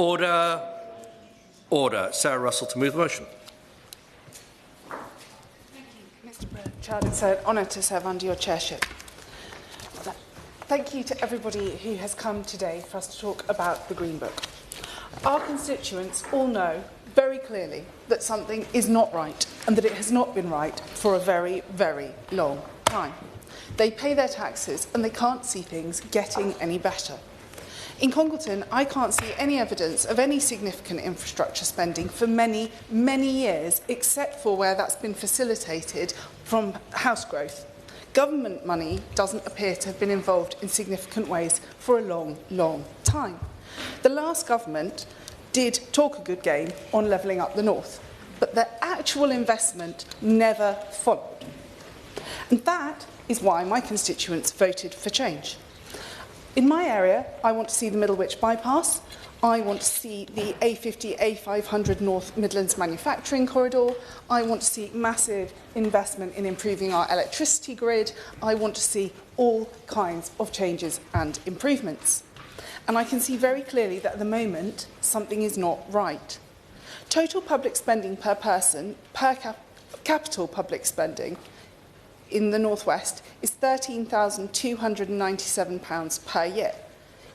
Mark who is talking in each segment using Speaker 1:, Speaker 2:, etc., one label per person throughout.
Speaker 1: Order. Order. Sarah Russell to move the motion.
Speaker 2: Thank you, Mr. Chard. It's an honour to serve under your chairship. Thank you to everybody who has come today for us to talk about the Green Book. Our constituents all know very clearly that something is not right and that it has not been right for a very, very long time. They pay their taxes and they can't see things getting any better. In Congleton, I can't see any evidence of any significant infrastructure spending for many, many years, except for where that's been facilitated from house growth. Government money doesn't appear to have been involved in significant ways for a long, long time. The last government did talk a good game on levelling up the north, but the actual investment never followed. And that is why my constituents voted for change. In my area, I want to see the Middlewich bypass. I want to see the A50, A500 North Midlands manufacturing corridor. I want to see massive investment in improving our electricity grid. I want to see all kinds of changes and improvements. And I can see very clearly that at the moment, something is not right. Total public spending per person, capital public spending in the North West is £13,297 per year.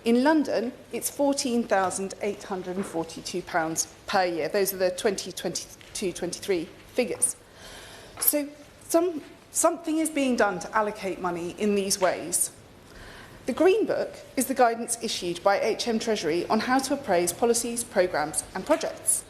Speaker 2: In London, it's £14,842 per year. Those are the 2022-23 figures. So something is being done to allocate money in these ways. The Green Book is the guidance issued by HM Treasury on how to appraise policies, programmes and projects.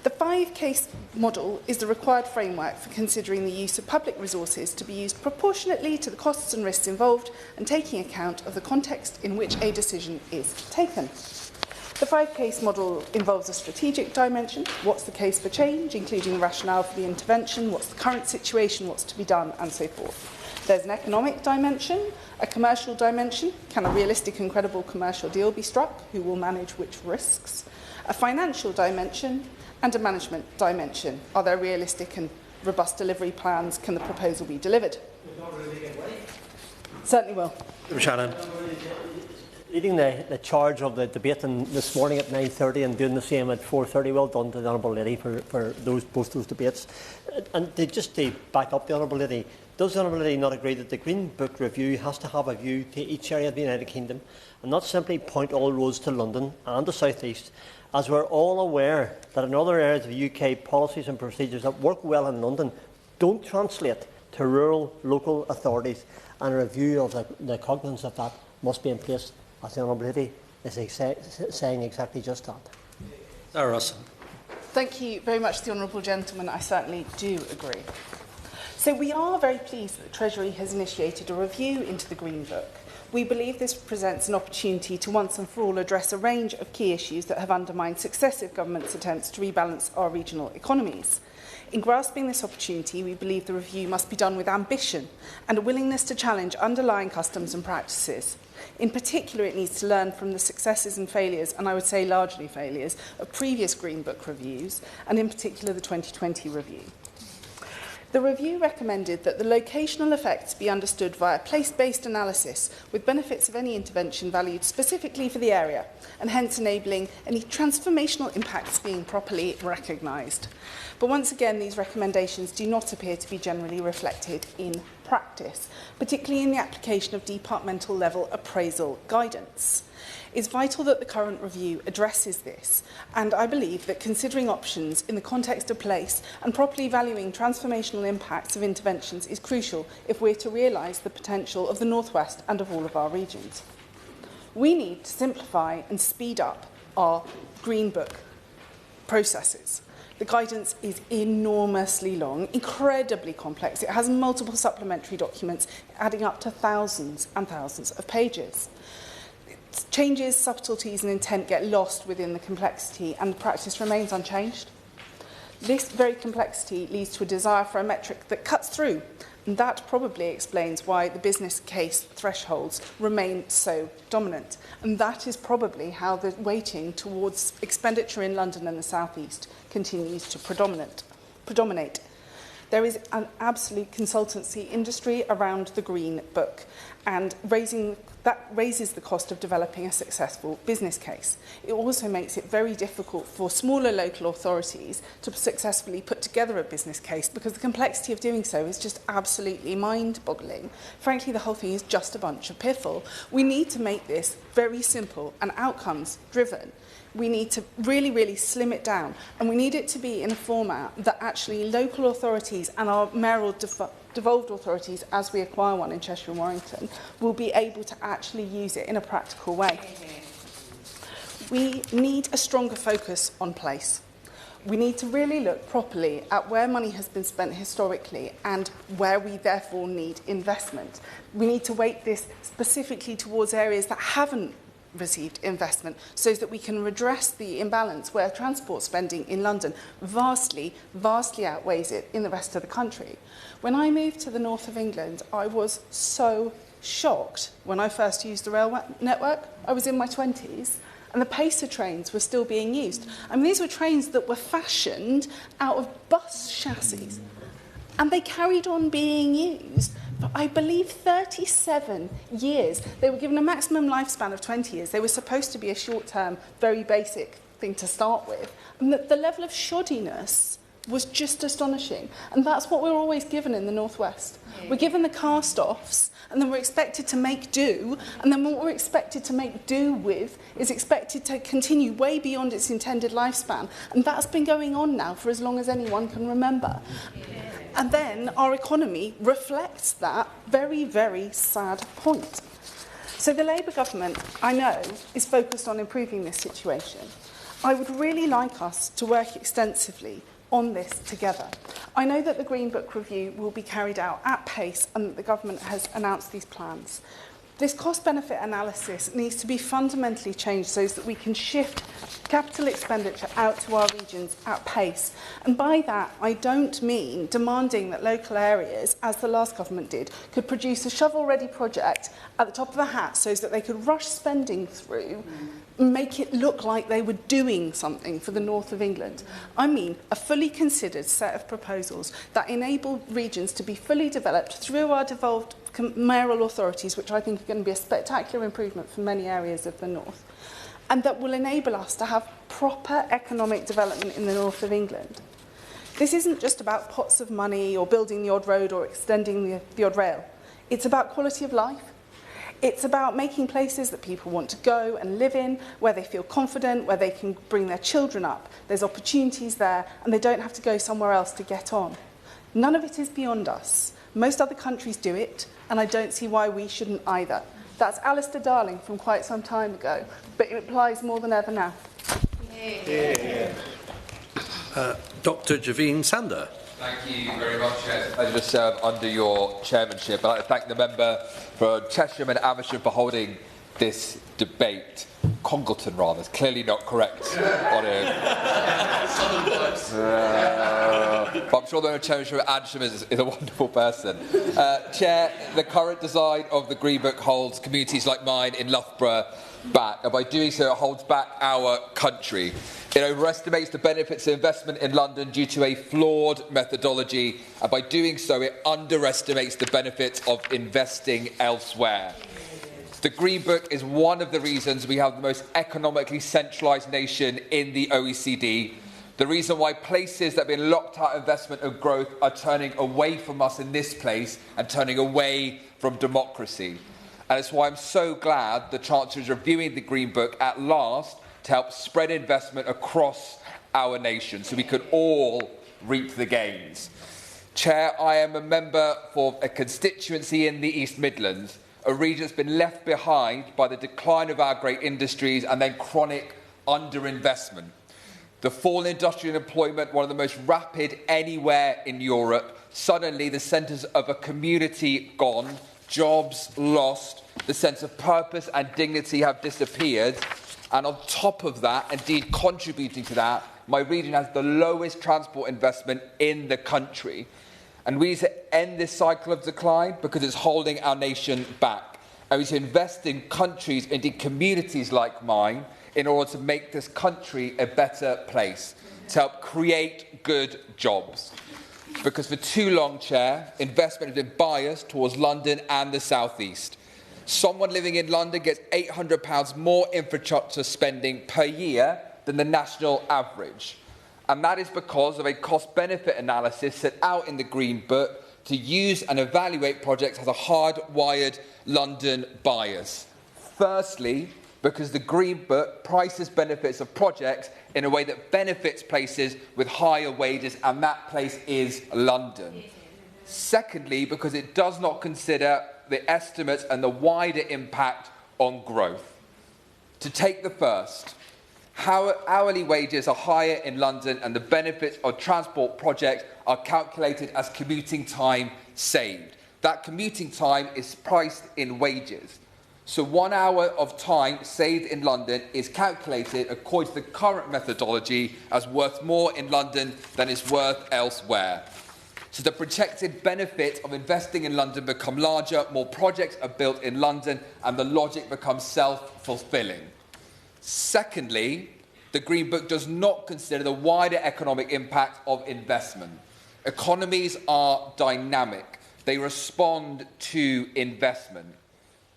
Speaker 2: The 5-case model is the required framework for considering the use of public resources to be used proportionately to the costs and risks involved and taking account of the context in which a decision is taken. The 5-case model involves a strategic dimension, what's the case for change, including the rationale for the intervention, what's the current situation, what's to be done, and so forth. There's an economic dimension, a commercial dimension, can a realistic and credible commercial deal be struck, who will manage which risks, a financial dimension, and a management dimension. Are there realistic and robust delivery plans? Can the proposal be delivered? Certainly will.
Speaker 1: Shannon.
Speaker 3: Leading the charge of the debate this morning at 9:30 and doing the same at 4:30. Well done to the Honourable Lady for both those debates. And just to back up the Honourable Lady, does the Honourable Lady not agree that the Green Book review has to have a view to each area of the United Kingdom and not simply point all roads to London and the South East, as we're all aware that in other areas of the UK, policies and procedures that work well in London don't translate to rural local authorities, and a review of the cognizance of that must be in place, as the Honourable Lady is saying exactly just that.
Speaker 1: Sarah Russell.
Speaker 2: Thank you very much to the Honourable Gentleman. I certainly do agree. So we are very pleased that the Treasury has initiated a review into the Green Book. We believe this presents an opportunity to once and for all address a range of key issues that have undermined successive governments' attempts to rebalance our regional economies. In grasping this opportunity, we believe the review must be done with ambition and a willingness to challenge underlying customs and practices. In particular, it needs to learn from the successes and failures, and I would say largely failures, of previous Green Book reviews, and in particular the 2020 review. The review recommended that the locational effects be understood via place-based analysis, with benefits of any intervention valued specifically for the area, and hence enabling any transformational impacts being properly recognised. But once again, these recommendations do not appear to be generally reflected in practice, particularly in the application of departmental level appraisal guidance. It's vital that the current review addresses this, and I believe that considering options in the context of place and properly valuing transformational impacts of interventions is crucial if we're to realise the potential of the North West and of all of our regions. We need to simplify and speed up our Green Book processes. The guidance is enormously long, incredibly complex. It has multiple supplementary documents adding up to thousands and thousands of pages. Changes, subtleties and intent get lost within the complexity, and the practice remains unchanged. This very complexity leads to a desire for a metric that cuts through, and that probably explains why the business case thresholds remain so dominant. And that is probably how the weighting towards expenditure in London and the South East continues to predominate. There is an absolute consultancy industry around the Green Book, and that raises the cost of developing a successful business case. It also makes it very difficult for smaller local authorities to successfully put together a business case, because the complexity of doing so is just absolutely mind-boggling. Frankly, the whole thing is just a bunch of piffle. We need to make this very simple and outcomes-driven. We need to really, really slim it down, and we need it to be in a format that actually local authorities and our mayoral devolved authorities, as we acquire one in Cheshire and Warrington, will be able to actually use it in a practical way. We need a stronger focus on place. We need to really look properly at where money has been spent historically and where we therefore need investment. We need to weight this specifically towards areas that haven't received investment, so that we can redress the imbalance where transport spending in London vastly outweighs it in the rest of the country. When I moved to the north of England, I was so shocked when I first used the rail network. I was in my 20s and the Pacer trains were still being used. I mean, these were trains that were fashioned out of bus chassis, and they carried on being used for, I believe, 37 years. They were given a maximum lifespan of 20 years. They were supposed to be a short-term, very basic thing to start with. And the level of shoddiness was just astonishing. And that's what we're always given in the Northwest. We're given the cast-offs, and then we're expected to make do, and then what we're expected to make do with is expected to continue way beyond its intended lifespan. And that's been going on now for as long as anyone can remember. And then our economy reflects that very, very sad point. So the Labour government, I know, is focused on improving this situation. I would really like us to work extensively on this together. I know that the Green Book review will be carried out at pace and that the government has announced these plans. This cost-benefit analysis needs to be fundamentally changed so that we can shift capital expenditure out to our regions at pace. And by that, I don't mean demanding that local areas, as the last government did, could produce a shovel-ready project at the top of the hat so that they could rush spending through and make it look like they were doing something for the north of England. I mean a fully considered set of proposals that enable regions to be fully developed through our devolved mayoral authorities, which I think are going to be a spectacular improvement for many areas of the north, and that will enable us to have proper economic development in the north of England. This isn't just about pots of money or building the odd road or extending the odd rail. It's about quality of life. It's about making places that people want to go and live in, where they feel confident, where they can bring their children up. There's opportunities there, and they don't have to go somewhere else to get on. None of it is beyond us. Most other countries do it, and I don't see why we shouldn't either. That's Alistair Darling from quite some time ago, but it applies more than ever now.
Speaker 1: Dr. Javine Sander.
Speaker 4: Thank you very much, Chair. It's a pleasure to serve under your chairmanship. I'd like to thank the member for Cheshire and Amersham for holding this debate. Congleton, rather. It's clearly not correct on it. But I'm sure the Cheshire and Amersham is a wonderful person. Chair, the current design of the Green Book holds communities like mine in Loughborough back, and by doing so it holds back our country. It overestimates the benefits of investment in London due to a flawed methodology, and by doing so it underestimates the benefits of investing elsewhere. The Green Book is one of the reasons we have the most economically centralised nation in the OECD, the reason why places that have been locked out of investment and growth are turning away from us in this place and turning away from democracy. And it's why I'm so glad the Chancellor is reviewing the Green Book at last to help spread investment across our nation so we could all reap the gains. Chair, I am a member for a constituency in the East Midlands, a region that's been left behind by the decline of our great industries and then chronic underinvestment. The fall in industrial employment, one of the most rapid anywhere in Europe, suddenly the centres of a community gone, jobs lost, the sense of purpose and dignity have disappeared, and on top of that, indeed contributing to that, my region has the lowest transport investment in the country. And we need to end this cycle of decline because it's holding our nation back. And we need to invest in countries, indeed communities like mine, in order to make this country a better place, to help create good jobs. Because for too long, Chair, investment has been biased towards London and the South East. Someone living in London gets £800 more infrastructure spending per year than the national average. And that is because of a cost-benefit analysis set out in the Green Book to use and evaluate projects as a hardwired London bias. Firstly, because the Green Book prices benefits of projects in a way that benefits places with higher wages, and that place is London. Secondly, because it does not consider the estimates and the wider impact on growth. To take the first, how hourly wages are higher in London and the benefits of transport projects are calculated as commuting time saved. That commuting time is priced in wages. So 1 hour of time saved in London is calculated according to the current methodology as worth more in London than is worth elsewhere. So the projected benefit of investing in London become larger, more projects are built in London, and the logic becomes self-fulfilling. Secondly, the Green Book does not consider the wider economic impact of investment. Economies are dynamic. They respond to investment.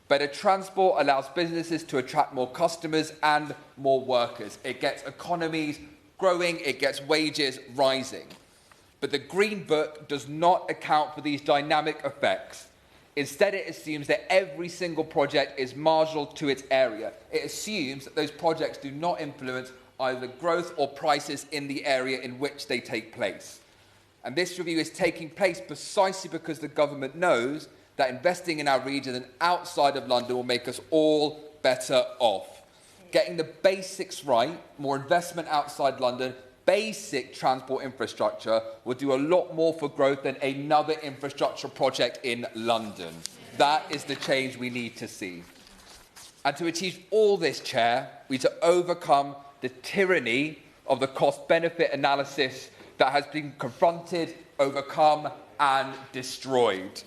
Speaker 4: Better transport allows businesses to attract more customers and more workers. It gets economies growing, it gets wages rising. But the Green Book does not account for these dynamic effects. Instead, it assumes that every single project is marginal to its area. It assumes that those projects do not influence either growth or prices in the area in which they take place. And this review is taking place precisely because the government knows that investing in our region and outside of London will make us all better off. Getting the basics right, more investment outside London, basic transport infrastructure will do a lot more for growth than another infrastructure project in London. That is the change we need to see. And to achieve all this, Chair, we need to overcome the tyranny of the cost-benefit analysis that has been confronted, overcome and destroyed.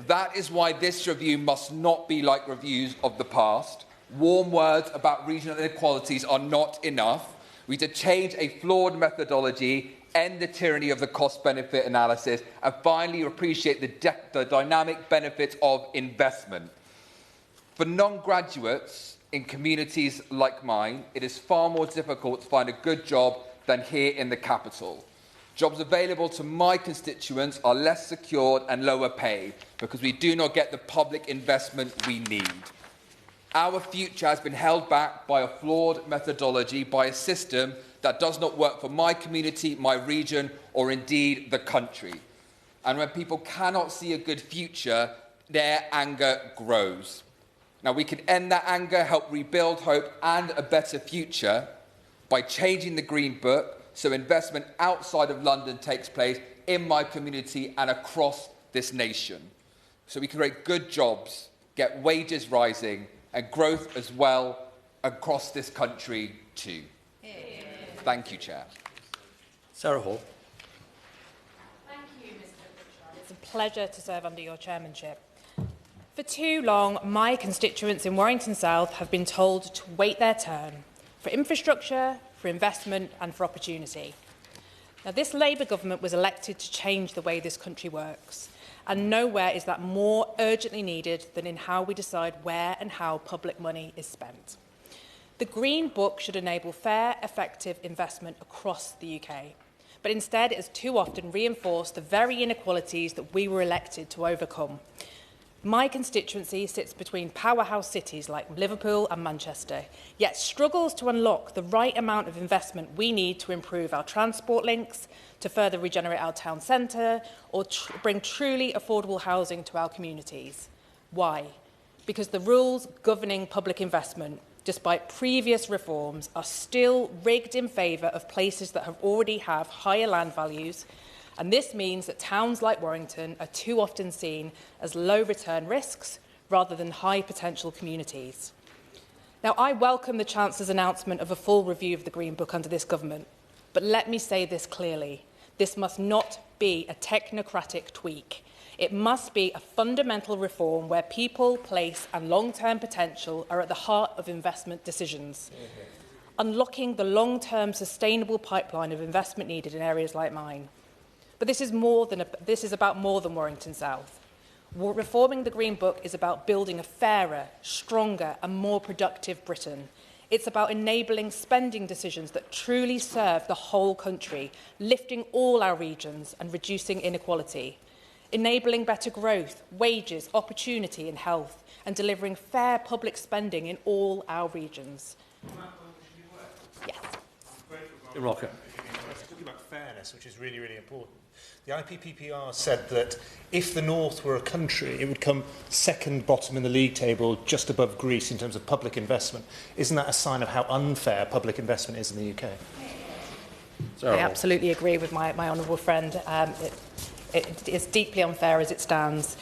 Speaker 4: That is why this review must not be like reviews of the past. Warm words about regional inequalities are not enough. We need to change a flawed methodology, end the tyranny of the cost-benefit analysis, and finally appreciate the dynamic benefits of investment. For non-graduates in communities like mine, it is far more difficult to find a good job than here in the capital. Jobs available to my constituents are less secured and lower paid because we do not get the public investment we need. Our future has been held back by a flawed methodology, by a system that does not work for my community, my region, or indeed the country. And when people cannot see a good future, their anger grows. Now, we can end that anger, help rebuild hope and a better future by changing the Green Book so investment outside of London takes place in my community and across this nation. So we can create good jobs, get wages rising, and growth as well across this country too. Thank you, Chair.
Speaker 1: Sarah Hall.
Speaker 5: Thank you, Mr. Pritchard. It's a pleasure to serve under your chairmanship. For too long, my constituents in Warrington South have been told to wait their turn for infrastructure, for investment and for opportunity. Now, this Labour government was elected to change the way this country works, and nowhere is that more urgently needed than in how we decide where and how public money is spent. The Green Book should enable fair, effective investment across the UK, but instead it has too often reinforced the very inequalities that we were elected to overcome. My constituency sits between powerhouse cities like Liverpool and Manchester, yet struggles to unlock the right amount of investment we need to improve our transport links, to further regenerate our town centre, or bring truly affordable housing to our communities. Why? Because the rules governing public investment, despite previous reforms, are still rigged in favour of places that already have higher land values, and this means that towns like Warrington are too often seen as low-return risks rather than high-potential communities. Now, I welcome the Chancellor's announcement of a full review of the Green Book under this government, but let me say this clearly. This must not be a technocratic tweak. It must be a fundamental reform where people, place and long-term potential are at the heart of investment decisions. Unlocking the long-term sustainable pipeline of investment needed in areas like mine. But this is about more than Warrington South. Reforming the Green Book is about building a fairer, stronger and more productive Britain. It's about enabling spending decisions that truly serve the whole country, lifting all our regions and reducing inequality, enabling better growth, wages, opportunity and health, and delivering fair public spending in all our regions. Yes.
Speaker 1: Rocker.
Speaker 6: Talking about fairness, which is really, really important. The IPPPR said that if the North were a country, it would come second bottom in the league table, just above Greece in terms of public investment. Isn't that a sign of how unfair public investment is in the UK?
Speaker 5: I absolutely agree with my honourable friend. It is deeply unfair as it stands.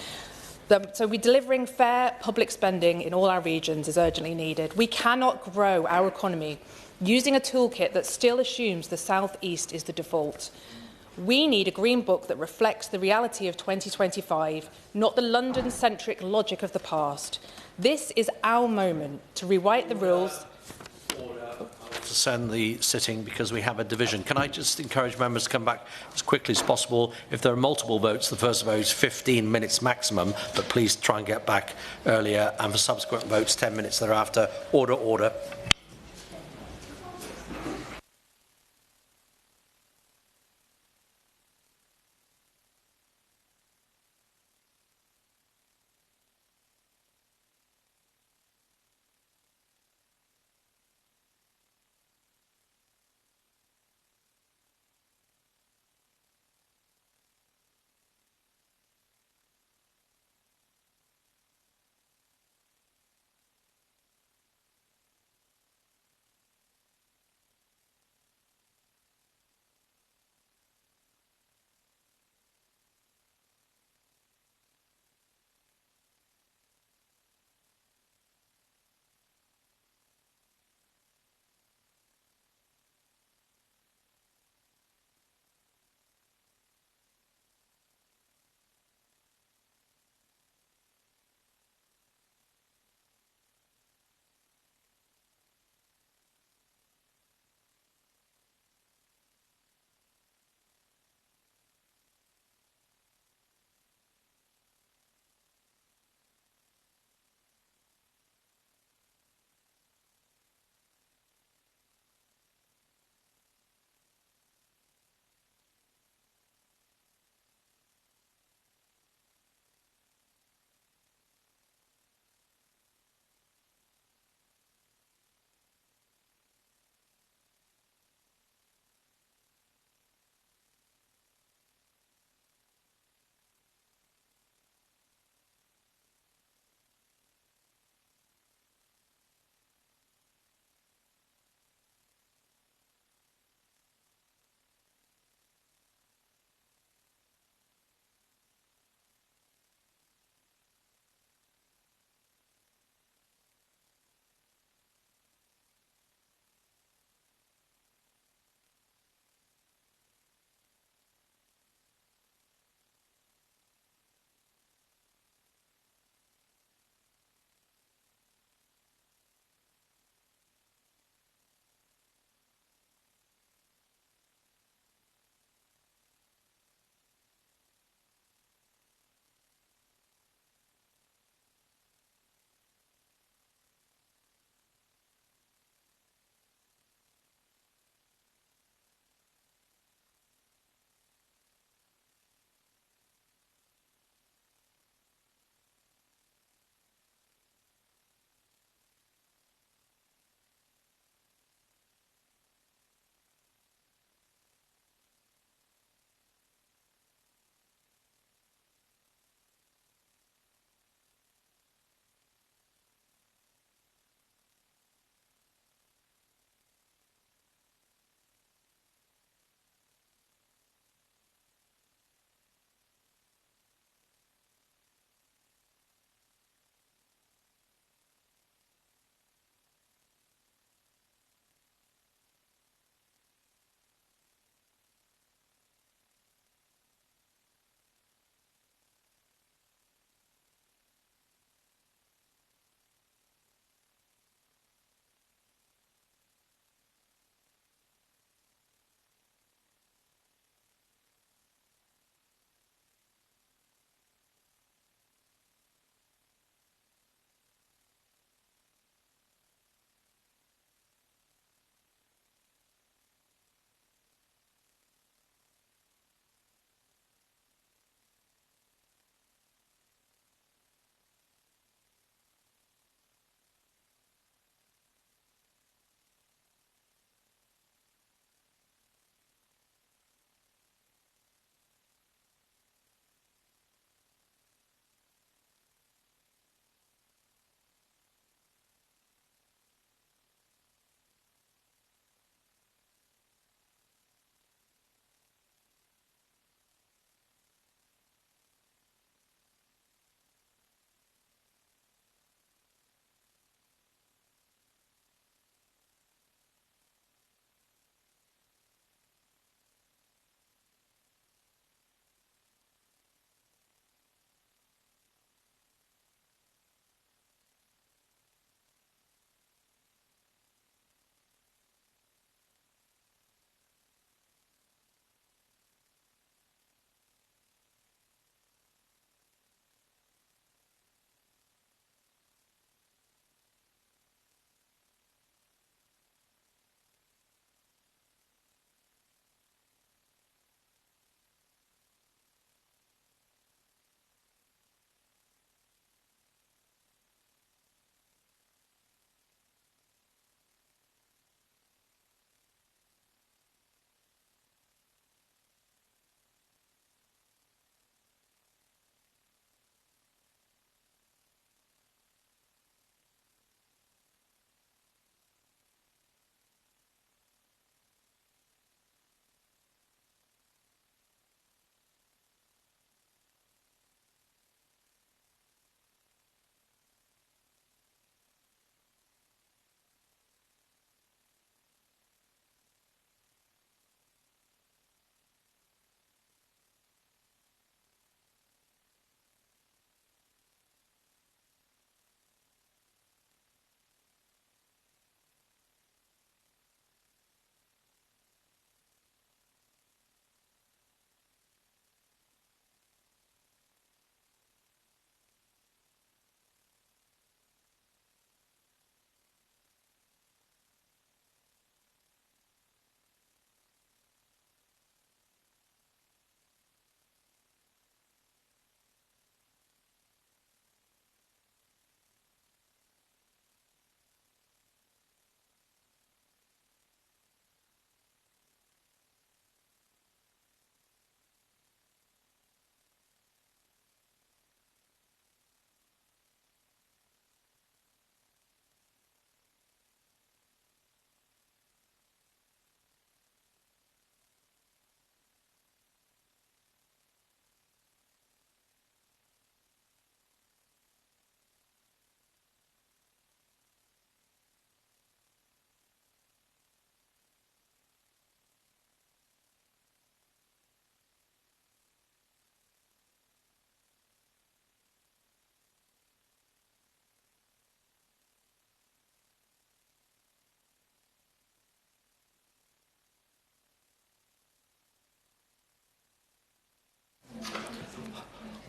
Speaker 5: So we're delivering fair public spending in all our regions is urgently needed. We cannot grow our economy using a toolkit that still assumes the South East is the default. We need a Green Book that reflects the reality of 2025, not the London-centric logic of the past. This is our moment to rewrite the rules.
Speaker 1: To send the sitting because we have a division. Can I just encourage members to come back as quickly as possible? If there are multiple votes, the first vote is 15 minutes maximum, but please try and get back earlier, and for subsequent votes, 10 minutes thereafter. Order, order.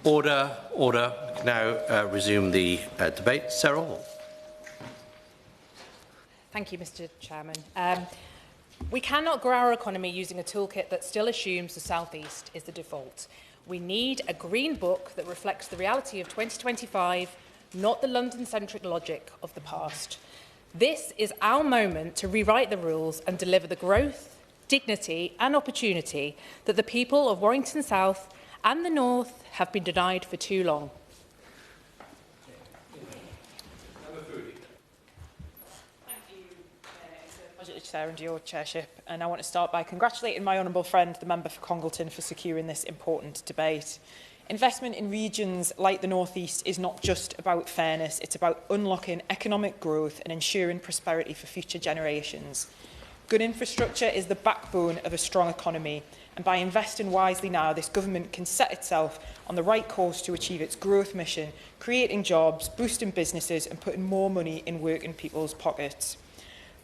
Speaker 1: Order, order. Now resume the debate. Sarah Hall.
Speaker 5: Thank you, Mr. Chairman. We cannot grow our economy using a toolkit that still assumes the South East is the default. We need a green book that reflects the reality of 2025, not the London-centric logic of the past. This is our moment to rewrite the rules and deliver the growth, dignity and opportunity that the people of Warrington South and the North have been denied for too long. Chair, under your chairship, and I want to start by congratulating my honourable friend, the member for Congleton, for securing this important debate. Investment in regions like the North East is not just about fairness, it's about unlocking economic growth and ensuring prosperity for future generations. Good infrastructure is the backbone of a strong economy, and by investing wisely now, this government can set itself on the right course to achieve its growth mission, creating jobs, boosting businesses and putting more money in working people's pockets.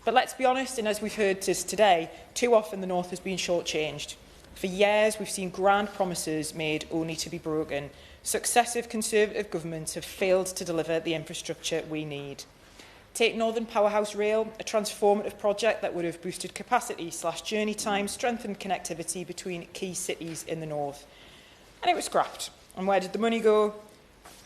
Speaker 5: But let's be honest, and as we've heard today, too often the North has been shortchanged. For years, we've seen grand promises made only to be broken. Successive Conservative governments have failed to deliver the infrastructure we need. Take Northern Powerhouse Rail, a transformative project that would have boosted capacity/journey time, strengthened connectivity between key cities in the North. And it was scrapped. And where did the money go?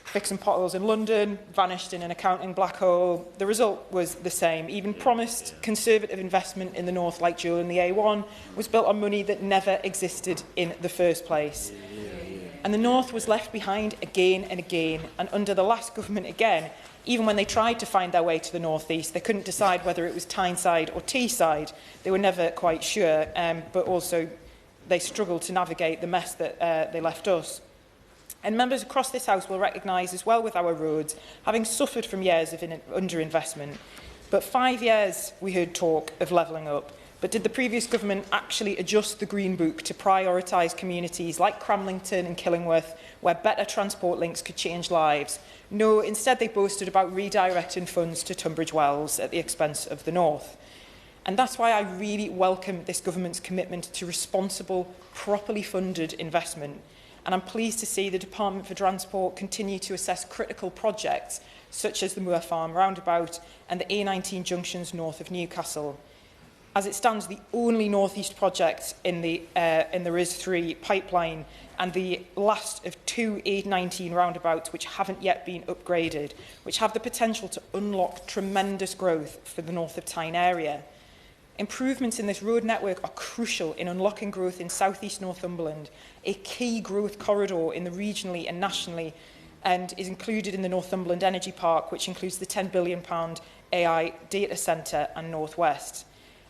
Speaker 5: Fixing potholes in London, vanished in an accounting black hole. The result was the same. Even promised Conservative investment in the North, like Joel and the A1, was built on money that never existed in the first place. And the North was left behind again and again. And under the last government again, even when they tried to find their way to the North East, they couldn't decide whether it was Tyneside or Teesside. They were never quite sure, but also they struggled to navigate the mess that they left us. And members across this House will recognise as well with our roads, having suffered from years of underinvestment. But 5 years we heard talk of levelling up. But did the previous government actually adjust the Green Book to prioritise communities like Cramlington and Killingworth, where better transport links could change lives? No, instead they boasted about redirecting funds to Tunbridge Wells at the expense of the North. And that's why I really welcome this government's commitment to responsible, properly funded investment. And I'm pleased to see the Department for Transport continue to assess critical projects such as the Moor Farm roundabout and the A19 junctions north of Newcastle. As it stands, the only North East project in the RIS3 pipeline and the last of 2 A19 roundabouts which haven't yet been upgraded, which have the potential to unlock tremendous growth for the north of Tyne area. Improvements in this road network are crucial in unlocking growth in South East Northumberland, a key growth corridor in the regionally and nationally, and is included in the Northumberland Energy Park, which includes the £10 billion AI data centre and North West.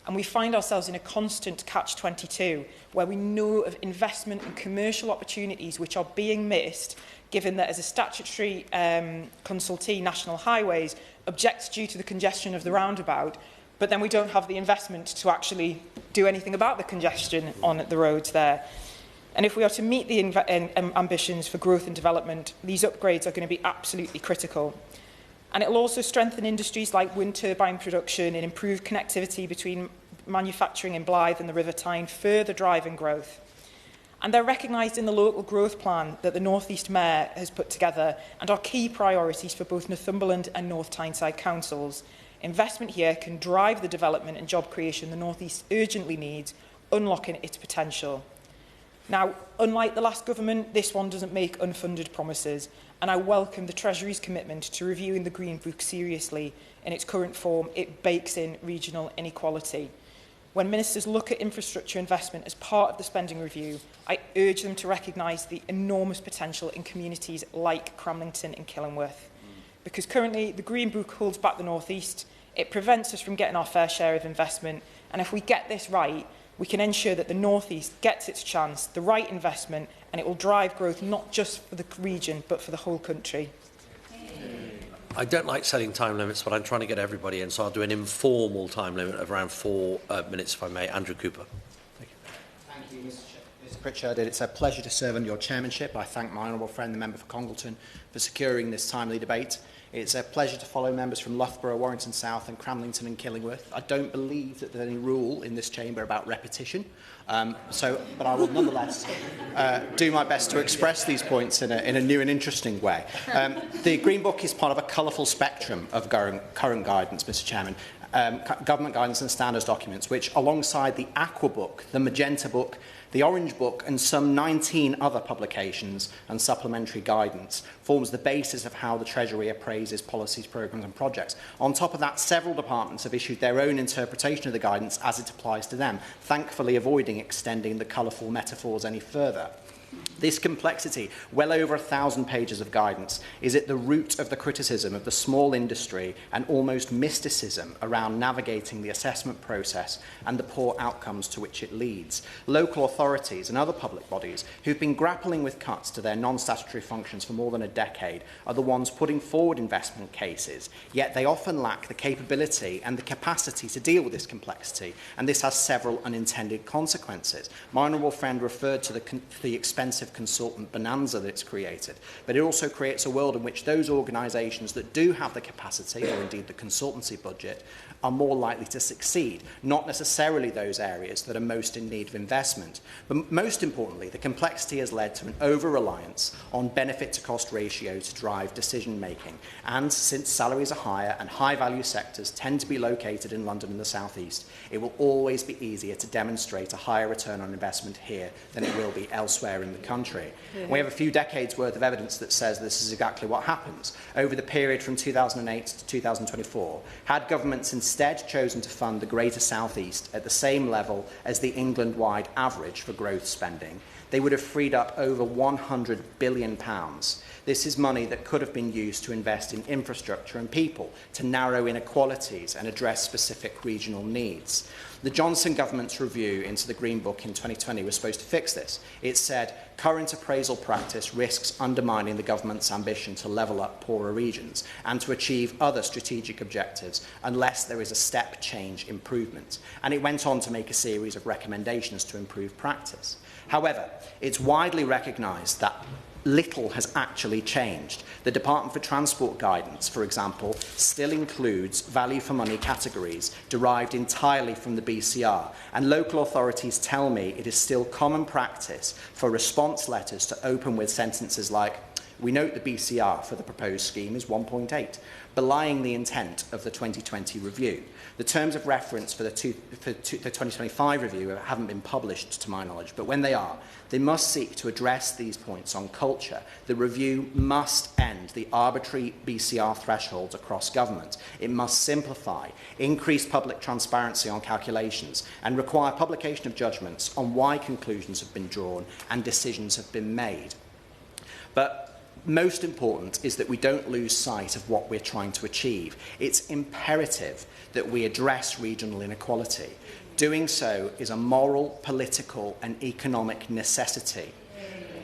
Speaker 5: And we find ourselves in a constant catch-22, where we know of investment and commercial opportunities which are being missed, given that as a statutory consultee, National Highways objects due to the congestion of the roundabout, but then we don't have the investment to actually do anything about the congestion on the roads there. And if we are to meet the ambitions for growth and development, these upgrades are going to be absolutely critical. And it will also strengthen industries like wind turbine production and improve connectivity between manufacturing in Blythe and the River Tyne, further driving growth. And they're recognised in the local growth plan that the North East Mayor has put together and are key priorities for both Northumberland and North Tyneside councils. Investment here can drive the development and job creation the North East urgently needs, unlocking its potential. Now, unlike the last government, this one doesn't make unfunded promises, and I welcome the Treasury's commitment to reviewing the Green Book seriously. In its current form, it bakes in regional inequality. When ministers look at infrastructure investment as part of the spending review, I urge them to recognise the enormous potential in communities like Cramlington and Killingworth. Because currently, the Green Book holds back the North East, it prevents us from getting our fair share of investment, and if we get this right, we can ensure that the North East gets its chance, the right investment, and it will drive growth not just for the region, but for the whole country.
Speaker 1: I don't like setting time limits, but I'm trying to get everybody in, so I'll do an informal time limit of around 4 minutes, if I may. Andrew Cooper.
Speaker 7: Thank you, Mr. Pritchard. It's a pleasure to serve under your chairmanship. I thank my honourable friend, the member for Congleton, for securing this timely debate. It's a pleasure to follow members from Loughborough, Warrington South and Cramlington and Killingworth. I don't believe that there's any rule in this chamber about repetition, but I will nonetheless do my best to express these points in a new and interesting way. The Green Book is part of a colourful spectrum of current guidance, Mr Chairman. Government guidance and standards documents, which alongside the Aqua Book, the Magenta Book, the Orange Book and some 19 other publications and supplementary guidance forms the basis of how the Treasury appraises policies, programmes and projects. On top of that, several departments have issued their own interpretation of the guidance as it applies to them, thankfully avoiding extending the colourful metaphors any further. This complexity, well over 1,000 pages of guidance, is at the root of the criticism of the small industry and almost mysticism around navigating the assessment process and the poor outcomes to which it leads. Local authorities and other public bodies who've been grappling with cuts to their non-statutory functions for more than a decade are the ones putting forward investment cases, yet they often lack the capability and the capacity to deal with this complexity, and this has several unintended consequences. My honourable friend referred to the expensive consultant bonanza that it's created, but it also creates a world in which those organisations that do have the capacity, or indeed the consultancy budget, are more likely to succeed, not necessarily those areas that are most in need of investment. But most importantly, the complexity has led to an over-reliance on benefit-to-cost ratio to drive decision-making. And since salaries are higher and high-value sectors tend to be located in London and the South East, it will always be easier to demonstrate a higher return on investment here than it will be elsewhere in the country. We have a few decades' worth of evidence that says this is exactly what happens. Over the period from 2008 to 2024, had governments instead chosen to fund the Greater South East at the same level as the England-wide average for growth spending, they would have freed up over £100 billion. This is money that could have been used to invest in infrastructure and people, to narrow inequalities and address specific regional needs. The Johnson government's review into the Green Book in 2020 was supposed to fix this. It said, current appraisal practice risks undermining the government's ambition to level up poorer regions and to achieve other strategic objectives unless there is a step change improvement. And it went on to make a series of recommendations to improve practice. However, it's widely recognised that little has actually changed. The Department for Transport guidance, for example, still includes value for money categories derived entirely from the BCR, and local authorities tell me it is still common practice for response letters to open with sentences like, "We note the BCR for the proposed scheme is 1.8, belying the intent of the 2020 review. The terms of reference for the 2025 review haven't been published to my knowledge, but when they are, they must seek to address these points on culture. The review must end the arbitrary BCR thresholds across government. It must simplify, increase public transparency on calculations, and require publication of judgments on why conclusions have been drawn and decisions have been made." But most important is that we don't lose sight of what we're trying to achieve. It's imperative that we address regional inequality. Doing so is a moral, political and economic necessity.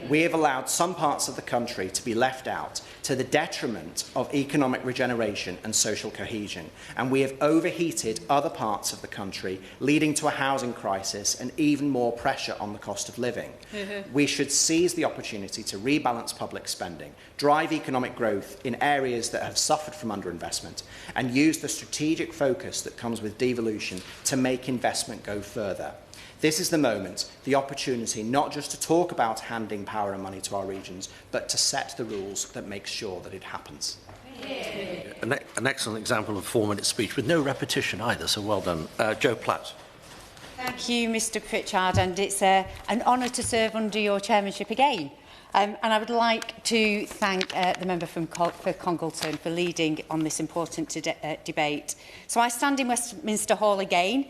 Speaker 7: We have allowed some parts of the country to be left out to the detriment of economic regeneration and social cohesion, and we have overheated other parts of the country, leading to a housing crisis and even more pressure on the cost of living. We should seize the opportunity to rebalance public spending, drive economic growth in areas that have suffered from underinvestment, and use the strategic focus that comes with devolution to make investment go further. This is the moment, the opportunity, not just to talk about handing power and money to our regions, but to set the rules that make sure that it happens.
Speaker 1: An excellent example of a 4-minute speech with no repetition either, so well done. Joe Platt.
Speaker 8: Thank you, Mr Pritchard, and it's an honour to serve under your chairmanship again. And I would like to thank the member for Congleton for leading on this important debate. So I stand in Westminster Hall again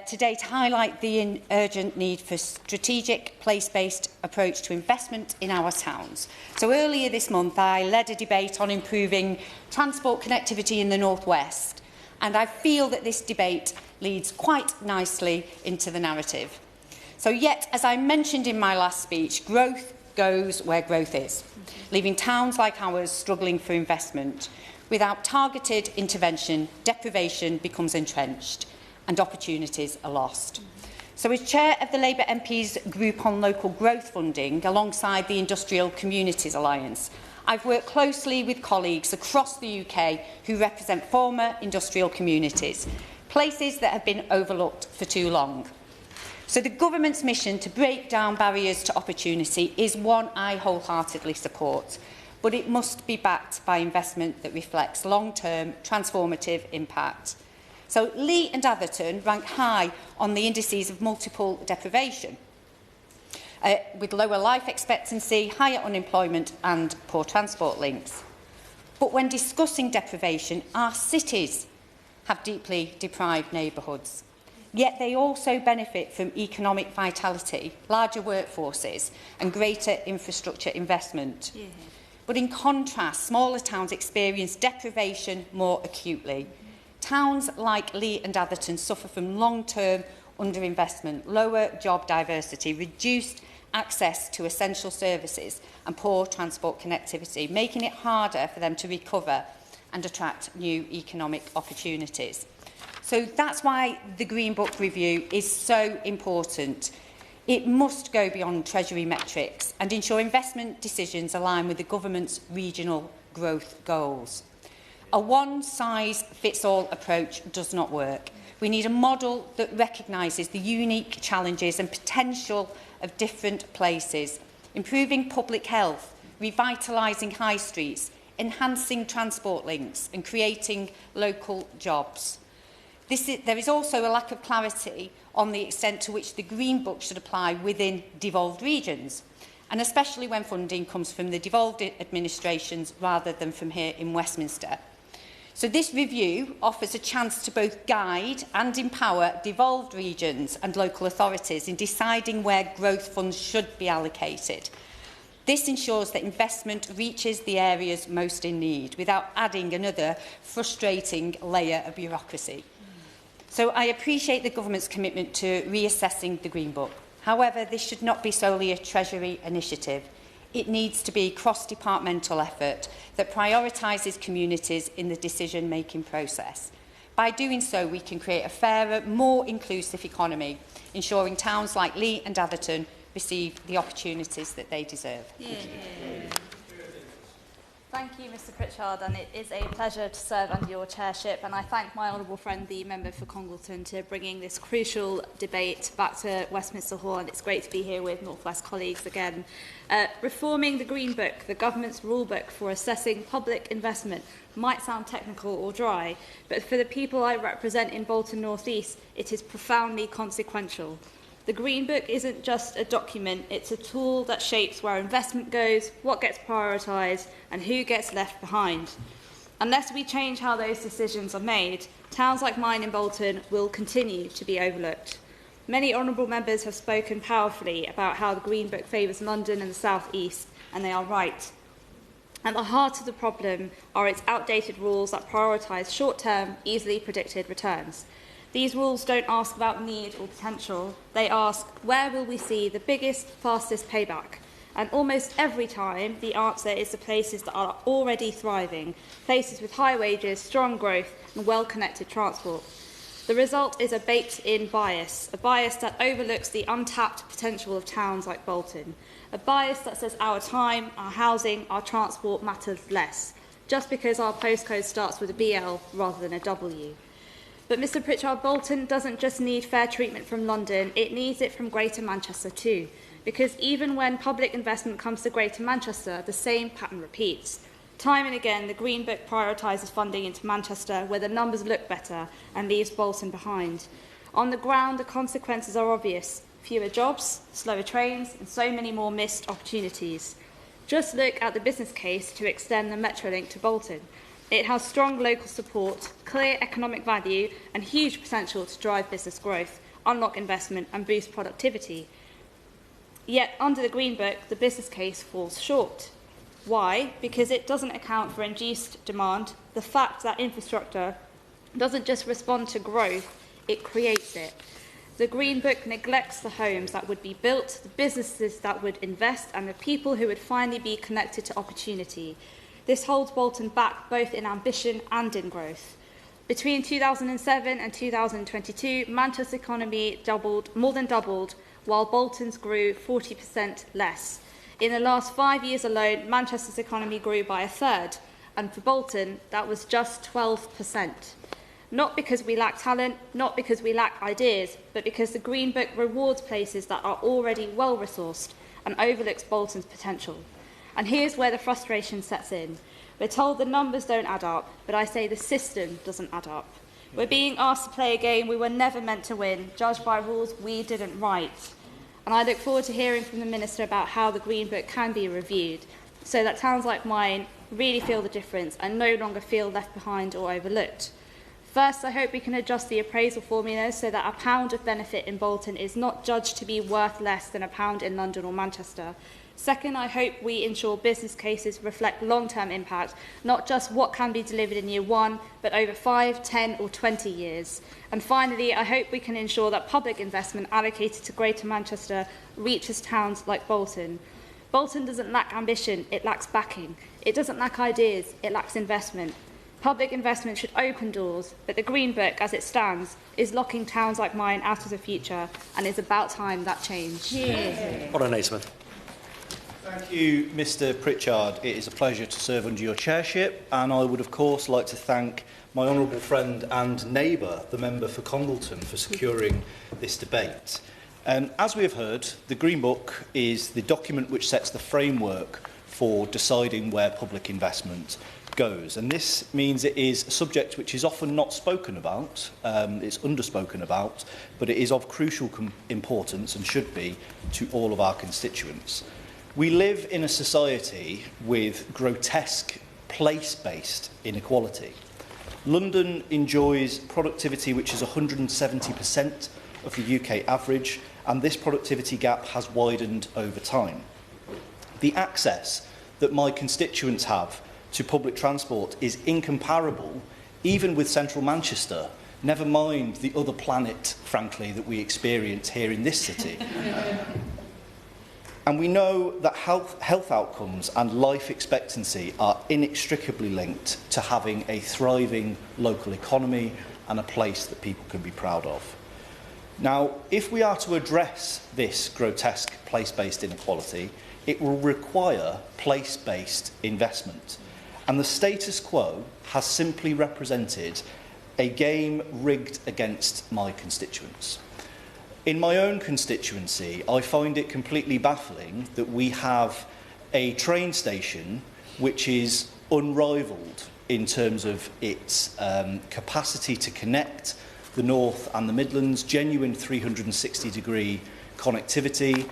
Speaker 8: today to highlight the urgent need for strategic, place-based approach to investment in our towns. So earlier this month, I led a debate on improving transport connectivity in the North West, and I feel that this debate leads quite nicely into the narrative. So yet, as I mentioned in my last speech, growth goes where growth is, leaving towns like ours struggling for investment. Without targeted intervention, deprivation becomes entrenched and opportunities are lost. So as chair of the Labour MP's group on local growth funding, alongside the Industrial Communities Alliance, I've worked closely with colleagues across the UK who represent former industrial communities, places that have been overlooked for too long. So the government's mission to break down barriers to opportunity is one I wholeheartedly support, but it must be backed by investment that reflects long-term transformative impact. So Lee and Atherton rank high on the indices of multiple deprivation, with lower life expectancy, higher unemployment and poor transport links. But when discussing deprivation, our cities have deeply deprived neighbourhoods. Yet they also benefit from economic vitality, larger workforces and greater infrastructure investment. Yeah. But in contrast, smaller towns experience deprivation more acutely. Towns like Lee and Atherton suffer from long-term underinvestment, lower job diversity, reduced access to essential services and poor transport connectivity, making it harder for them to recover and attract new economic opportunities. So that's why the Green Book review is so important. It must go beyond Treasury metrics and ensure investment decisions align with the government's regional growth goals. A one-size-fits-all approach does not work. We need a model that recognises the unique challenges and potential of different places, improving public health, revitalising high streets, enhancing transport links and creating local jobs. There is also a lack of clarity on the extent to which the Green Book should apply within devolved regions, and especially when funding comes from the devolved administrations rather than from here in Westminster. So this review offers a chance to both guide and empower devolved regions and local authorities in deciding where growth funds should be allocated. This ensures that investment reaches the areas most in need without adding another frustrating layer of bureaucracy. So I appreciate the government's commitment to reassessing the Green Book. However, this should not be solely a Treasury initiative. It needs to be a cross-departmental effort that prioritises communities in the decision-making process. By doing so, we can create a fairer, more inclusive economy, ensuring towns like Lee and Atherton receive the opportunities that they deserve.
Speaker 9: Thank you, Mr Pritchard, and it is a pleasure to serve under your chairship, and I thank my honourable friend, the member for Congleton, to bringing this crucial debate back to Westminster Hall, and it's great to be here with North West colleagues again. Reforming the Green Book, the government's rule book for assessing public investment, might sound technical or dry, but for the people I represent in Bolton North East, it is profoundly consequential. The Green Book isn't just a document, it's a tool that shapes where investment goes, what gets prioritised and who gets left behind. Unless we change how those decisions are made, towns like mine in Bolton will continue to be overlooked. Many honourable members have spoken powerfully about how the Green Book favours London and the South East, and they are right. At the heart of the problem are its outdated rules that prioritise short-term, easily predicted returns. These rules don't ask about need or potential. They ask, where will we see the biggest, fastest payback? And almost every time, the answer is the places that are already thriving, places with high wages, strong growth, and well-connected transport. The result is a baked-in bias, a bias that overlooks the untapped potential of towns like Bolton, a bias that says our time, our housing, our transport matters less, just because our postcode starts with a BL rather than a W. But Mr Pritchard, Bolton doesn't just need fair treatment from London, it needs it from Greater Manchester too. Because even when public investment comes to Greater Manchester, the same pattern repeats. Time and again, the Green Book prioritises funding into Manchester, where the numbers look better, and leaves Bolton behind. On the ground, the consequences are obvious. Fewer jobs, slower trains, and so many more missed opportunities. Just look at the business case to extend the Metrolink to Bolton. It has strong local support, clear economic value, and huge potential to drive business growth, unlock investment, and boost productivity. Yet, under the Green Book, the business case falls short. Why? Because it doesn't account for induced demand, the fact that infrastructure doesn't just respond to growth, it creates it. The Green Book neglects the homes that would be built, the businesses that would invest, and the people who would finally be connected to opportunity. This holds Bolton back both in ambition and in growth. Between 2007 and 2022, Manchester's economy more than doubled, while Bolton's grew 40% less. In the last 5 years alone, Manchester's economy grew by a third, and for Bolton, that was just 12%. Not because we lack talent, not because we lack ideas, but because the Green Book rewards places that are already well-resourced and overlooks Bolton's potential. And here's where the frustration sets in. We're told the numbers don't add up, but I say the system doesn't add up. We're being asked to play a game we were never meant to win, judged by rules we didn't write. And I look forward to hearing from the Minister about how the Green Book can be reviewed, so that towns like mine really feel the difference and no longer feel left behind or overlooked. First, I hope we can adjust the appraisal formulas so that a pound of benefit in Bolton is not judged to be worth less than a pound in London or Manchester. Second, I hope we ensure business cases reflect long-term impact, not just what can be delivered in year 1, but over 5, 10 or 20 years. And finally, I hope we can ensure that public investment allocated to Greater Manchester reaches towns like Bolton. Bolton doesn't lack ambition, it lacks backing. It doesn't lack ideas, it lacks investment. Public investment should open doors, but the Green Book, as it stands, is locking towns like mine out of the future, and it's about time that changed.
Speaker 1: Order Naismith.
Speaker 10: Thank you, Mr Pritchard. It is a pleasure to serve under your chairship, and I would of course like to thank my honourable friend and neighbour, the member for Congleton, for securing this debate. As we have heard, the Green Book is the document which sets the framework for deciding where public investment goes, and this means it is a subject which is often not spoken about, it's underspoken about, but it is of crucial importance and should be to all of our constituents. We live in a society with grotesque place-based inequality. London enjoys productivity which is 170% of the UK average, and this productivity gap has widened over time. The access that my constituents have to public transport is incomparable, even with central Manchester, never mind the other planet, frankly, that we experience here in this city. And we know that health outcomes and life expectancy are inextricably linked to having a thriving local economy and a place that people can be proud of. Now, if we are to address this grotesque place-based inequality, it will require place-based investment. And the status quo has simply represented a game rigged against my constituents. In my own constituency, I find it completely baffling that we have a train station which is unrivalled in terms of its capacity to connect the North and the Midlands, genuine 360-degree connectivity,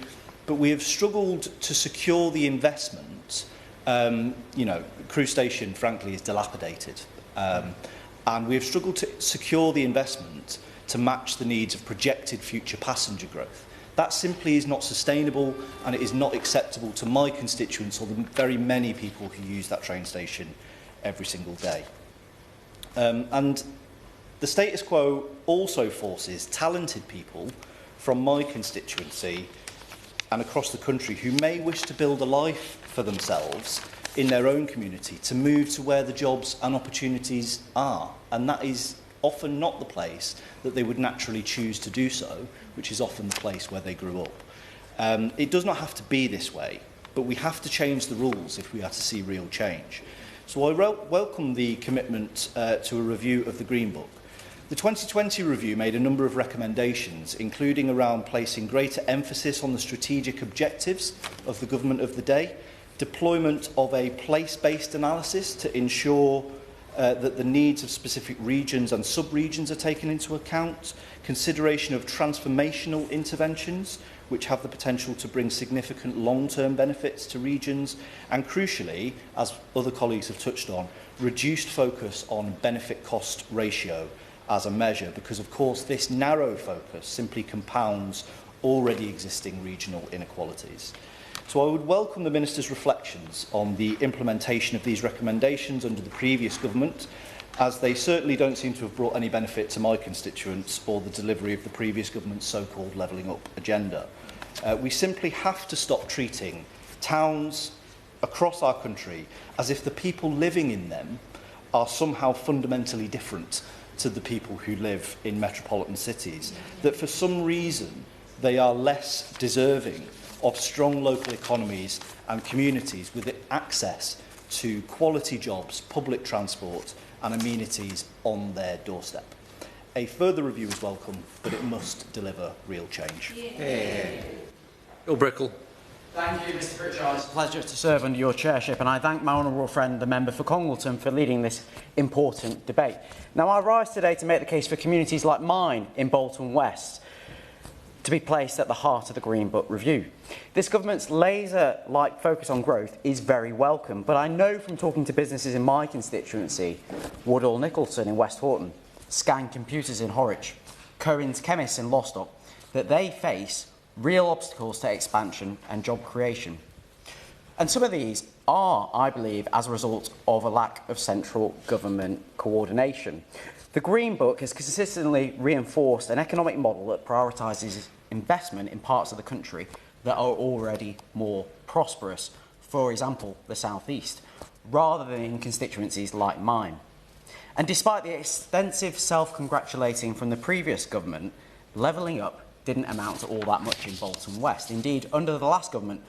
Speaker 10: but we have struggled to secure the investment. Crewe Station, frankly, is dilapidated, and we have struggled to secure the investment to match the needs of projected future passenger growth. That simply is not sustainable, and it is not acceptable to my constituents or the very many people who use that train station every single day. And the status quo also forces talented people from my constituency and across the country who may wish to build a life for themselves in their own community to move to where the jobs and opportunities are. And that is often not the place that they would naturally choose to do so, which is often the place where they grew up. It does not have to be this way, but we have to change the rules if we are to see real change. So I welcome the commitment to a review of the Green Book. The 2020 review made a number of recommendations, including around placing greater emphasis on the strategic objectives of the government of the day, deployment of a place-based analysis to ensure that the needs of specific regions and sub-regions are taken into account, consideration of transformational interventions which have the potential to bring significant long-term benefits to regions, and crucially, as other colleagues have touched on, reduced focus on benefit-cost ratio as a measure, because of course this narrow focus simply compounds already existing regional inequalities. So I would welcome the Minister's reflections on the implementation of these recommendations under the previous government, as they certainly don't seem to have brought any benefit to my constituents or the delivery of the previous government's so-called levelling up agenda. We simply have to stop treating towns across our country as if the people living in them are somehow fundamentally different to the people who live in metropolitan cities, that for some reason they are less deserving of strong local economies and communities with access to quality jobs, public transport and amenities on their doorstep. A further review is welcome, but it must deliver real change.
Speaker 1: Bill Brickell.
Speaker 11: Thank you, Mr Pritchard. It's a pleasure to serve under your chairship, and I thank my honourable friend, the member for Congleton, for leading this important debate. Now, I rise today to make the case for communities like mine in Bolton West to be placed at the heart of the Green Book review. This government's laser-like focus on growth is very welcome, but I know from talking to businesses in my constituency, Woodall Nicholson in West Horton, Scan Computers in Horwich, Cohen's Chemists in Lostock, that they face real obstacles to expansion and job creation. And some of these are, I believe, as a result of a lack of central government coordination. The Green Book has consistently reinforced an economic model that prioritises investment in parts of the country that are already more prosperous, for example, the South East, rather than in constituencies like mine. And despite the extensive self-congratulating from the previous government, levelling up didn't amount to all that much in Bolton West. Indeed, under the last government,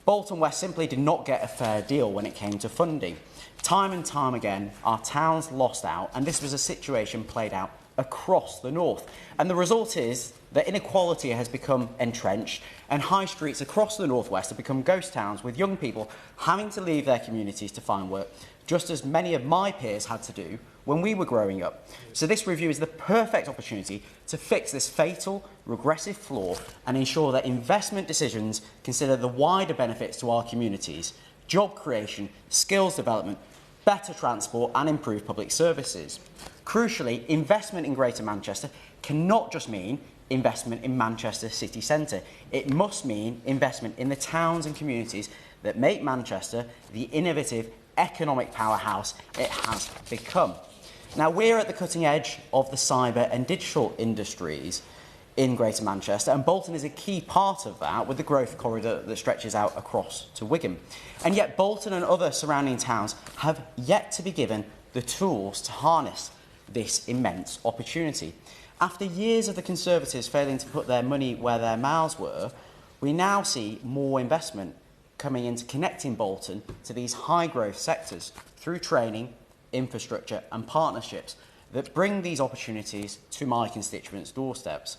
Speaker 11: Bolton West simply did not get a fair deal when it came to funding. Time and time again, our towns lost out, and this was a situation played out across the north. And the result is that inequality has become entrenched, and high streets across the northwest have become ghost towns, with young people having to leave their communities to find work, just as many of my peers had to do when we were growing up. So this review is the perfect opportunity to fix this fatal, regressive flaw and ensure that investment decisions consider the wider benefits to our communities: job creation, skills development, better transport and improved public services. Crucially, investment in Greater Manchester cannot just mean investment in Manchester city centre. It must mean investment in the towns and communities that make Manchester the innovative economic powerhouse it has become. Now, we're at the cutting edge of the cyber and digital industries in Greater Manchester, and Bolton is a key part of that, with the growth corridor that stretches out across to Wigan. And yet Bolton and other surrounding towns have yet to be given the tools to harness this immense opportunity. After years of the Conservatives failing to put their money where their mouths were, we now see more investment coming into connecting Bolton to these high-growth sectors through training, infrastructure and partnerships that bring these opportunities to my constituents' doorsteps.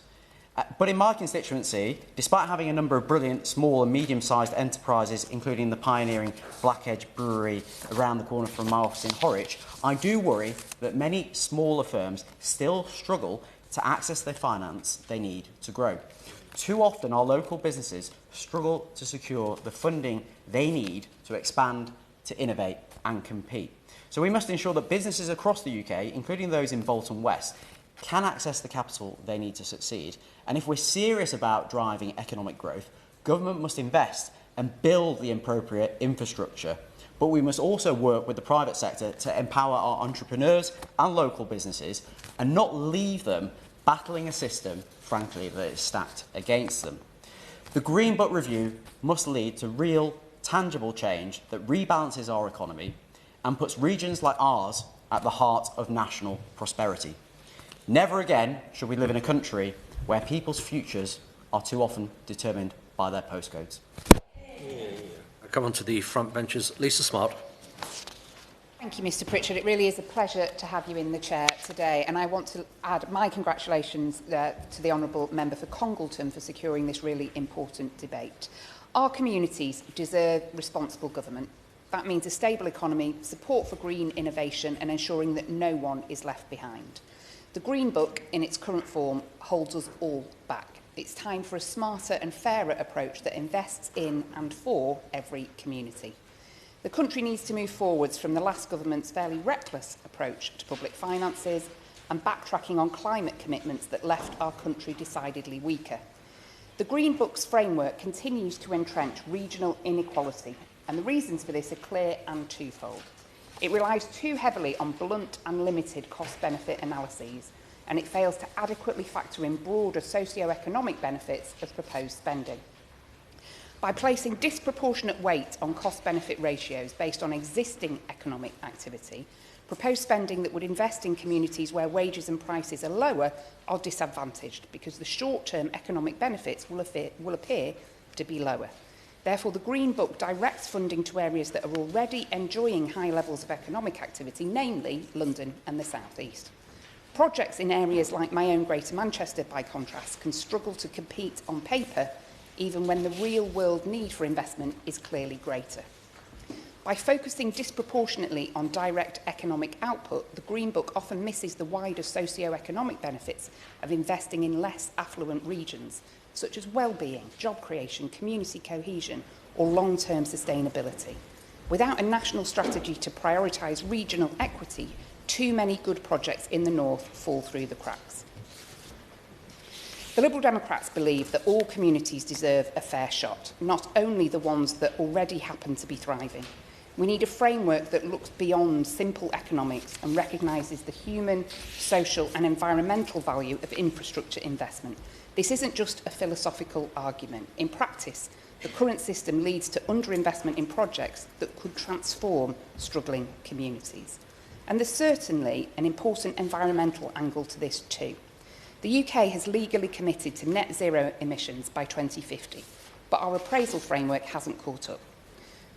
Speaker 11: But in my constituency, despite having a number of brilliant small and medium-sized enterprises, including the pioneering Black Edge Brewery around the corner from my office in Horwich, I do worry that many smaller firms still struggle to access the finance they need to grow. Too often our local businesses struggle to secure the funding they need to expand, to innovate and compete. So we must ensure that businesses across the UK, including those in Bolton West, can access the capital they need to succeed. And if we're serious about driving economic growth, government must invest and build the appropriate infrastructure. But we must also work with the private sector to empower our entrepreneurs and local businesses and not leave them battling a system, frankly, that is stacked against them. The Green Book review must lead to real, tangible change that rebalances our economy and puts regions like ours at the heart of national prosperity. Never again should we live in a country where people's futures are too often determined by their postcodes.
Speaker 1: I come on to the front benches. Lisa Smart.
Speaker 2: Thank you, Mr Pritchard. It really is a pleasure to have you in the chair today, and I want to add my congratulations to the Honourable Member for Congleton for securing this really important debate. Our communities deserve responsible government. That means a stable economy, support for green innovation and ensuring that no one is left behind. The Green Book, in its current form, holds us all back. It's time for a smarter and fairer approach that invests in and for every community. The country needs to move forwards from the last government's fairly reckless approach to public finances and backtracking on climate commitments that left our country decidedly weaker. The Green Book's framework continues to entrench regional inequality, and the reasons for this are clear and twofold. It relies too heavily on blunt and limited cost-benefit analyses, and it fails to adequately factor in broader socio-economic benefits of proposed spending. By placing disproportionate weight on cost-benefit ratios based on existing economic activity, proposed spending that would invest in communities where wages and prices are lower are disadvantaged because the short-term economic benefits will appear
Speaker 12: to be lower. Therefore, the Green Book directs funding to areas that are already enjoying high levels of economic activity, namely London and the South East. Projects in areas like my own Greater Manchester, by contrast, can struggle to compete on paper, even when the real-world need for investment is clearly greater. By focusing disproportionately on direct economic output, the Green Book often misses the wider socio-economic benefits of investing in less affluent regions, such as well-being, job creation, community cohesion, or long-term sustainability. Without a national strategy to prioritise regional equity, too many good projects in the north fall through the cracks. The Liberal Democrats believe that all communities deserve a fair shot, not only the ones that already happen to be thriving. We need a framework that looks beyond simple economics and recognises the human, social and environmental value of infrastructure investment. This isn't just a philosophical argument. In practice, the current system leads to underinvestment in projects that could transform struggling communities. And there's certainly an important environmental angle to this too. The UK has legally committed to net zero emissions by 2050, but our appraisal framework hasn't caught up.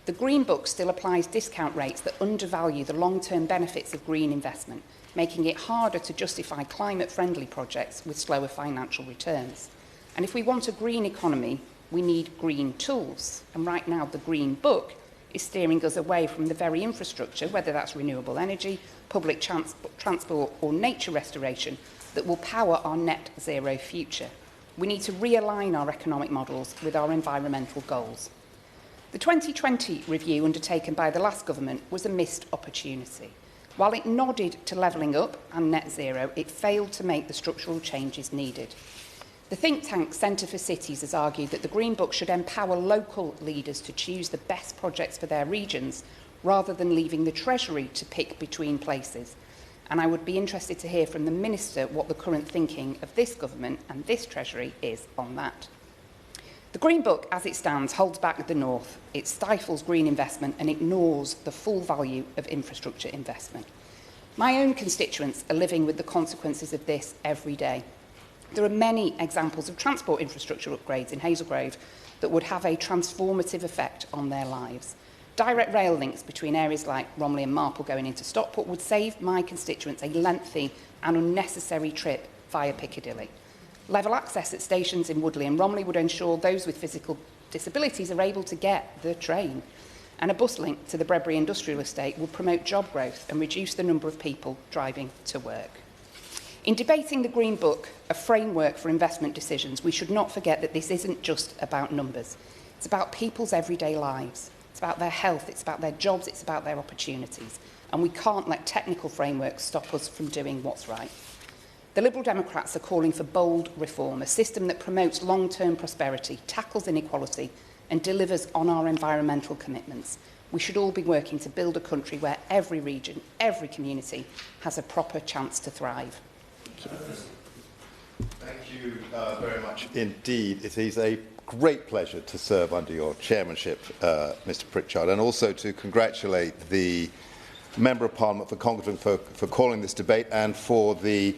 Speaker 12: The Green Book still applies discount rates that undervalue the long-term benefits of green investment, making it harder to justify climate-friendly projects with slower financial returns. And if we want a green economy, we need green tools. And right now, the Green Book is steering us away from the very infrastructure, whether that's renewable energy, public transport or nature restoration, that will power our net zero future. We need to realign our economic models with our environmental goals. The 2020 review undertaken by the last government was a missed opportunity. While it nodded to levelling up and net zero, it failed to make the structural changes needed. The think tank Centre for Cities has argued that the Green Book should empower local leaders to choose the best projects for their regions, rather than leaving the Treasury to pick between places. And I would be interested to hear from the Minister what the current thinking of this government and this Treasury is on that. The Green Book, as it stands, holds back the North. It stifles green investment and ignores the full value of infrastructure investment. My own constituents are living with the consequences of this every day. There are many examples of transport infrastructure upgrades in Hazelgrove that would have a transformative effect on their lives. Direct rail links between areas like Romley and Marple going into Stockport would save my constituents a lengthy and unnecessary trip via Piccadilly. Level access at stations in Woodley and Romley would ensure those with physical disabilities are able to get the train. And a bus link to the Bredbury Industrial Estate would promote job growth and reduce the number of people driving to work. In debating the Green Book, a framework for investment decisions, we should not forget that this isn't just about numbers. It's about people's everyday lives. It's about their health, it's about their jobs, it's about their opportunities. And we can't let technical frameworks stop us from doing what's right. The Liberal Democrats are calling for bold reform, a system that promotes long-term prosperity, tackles inequality and delivers on our environmental commitments. We should all be working to build a country where every region, every community has a proper chance to thrive. Thank you.
Speaker 13: Thank you very much indeed. It is a great pleasure to serve under your chairmanship, Mr Pritchard, and also to congratulate the Member of Parliament for Congleton for calling this debate, and for the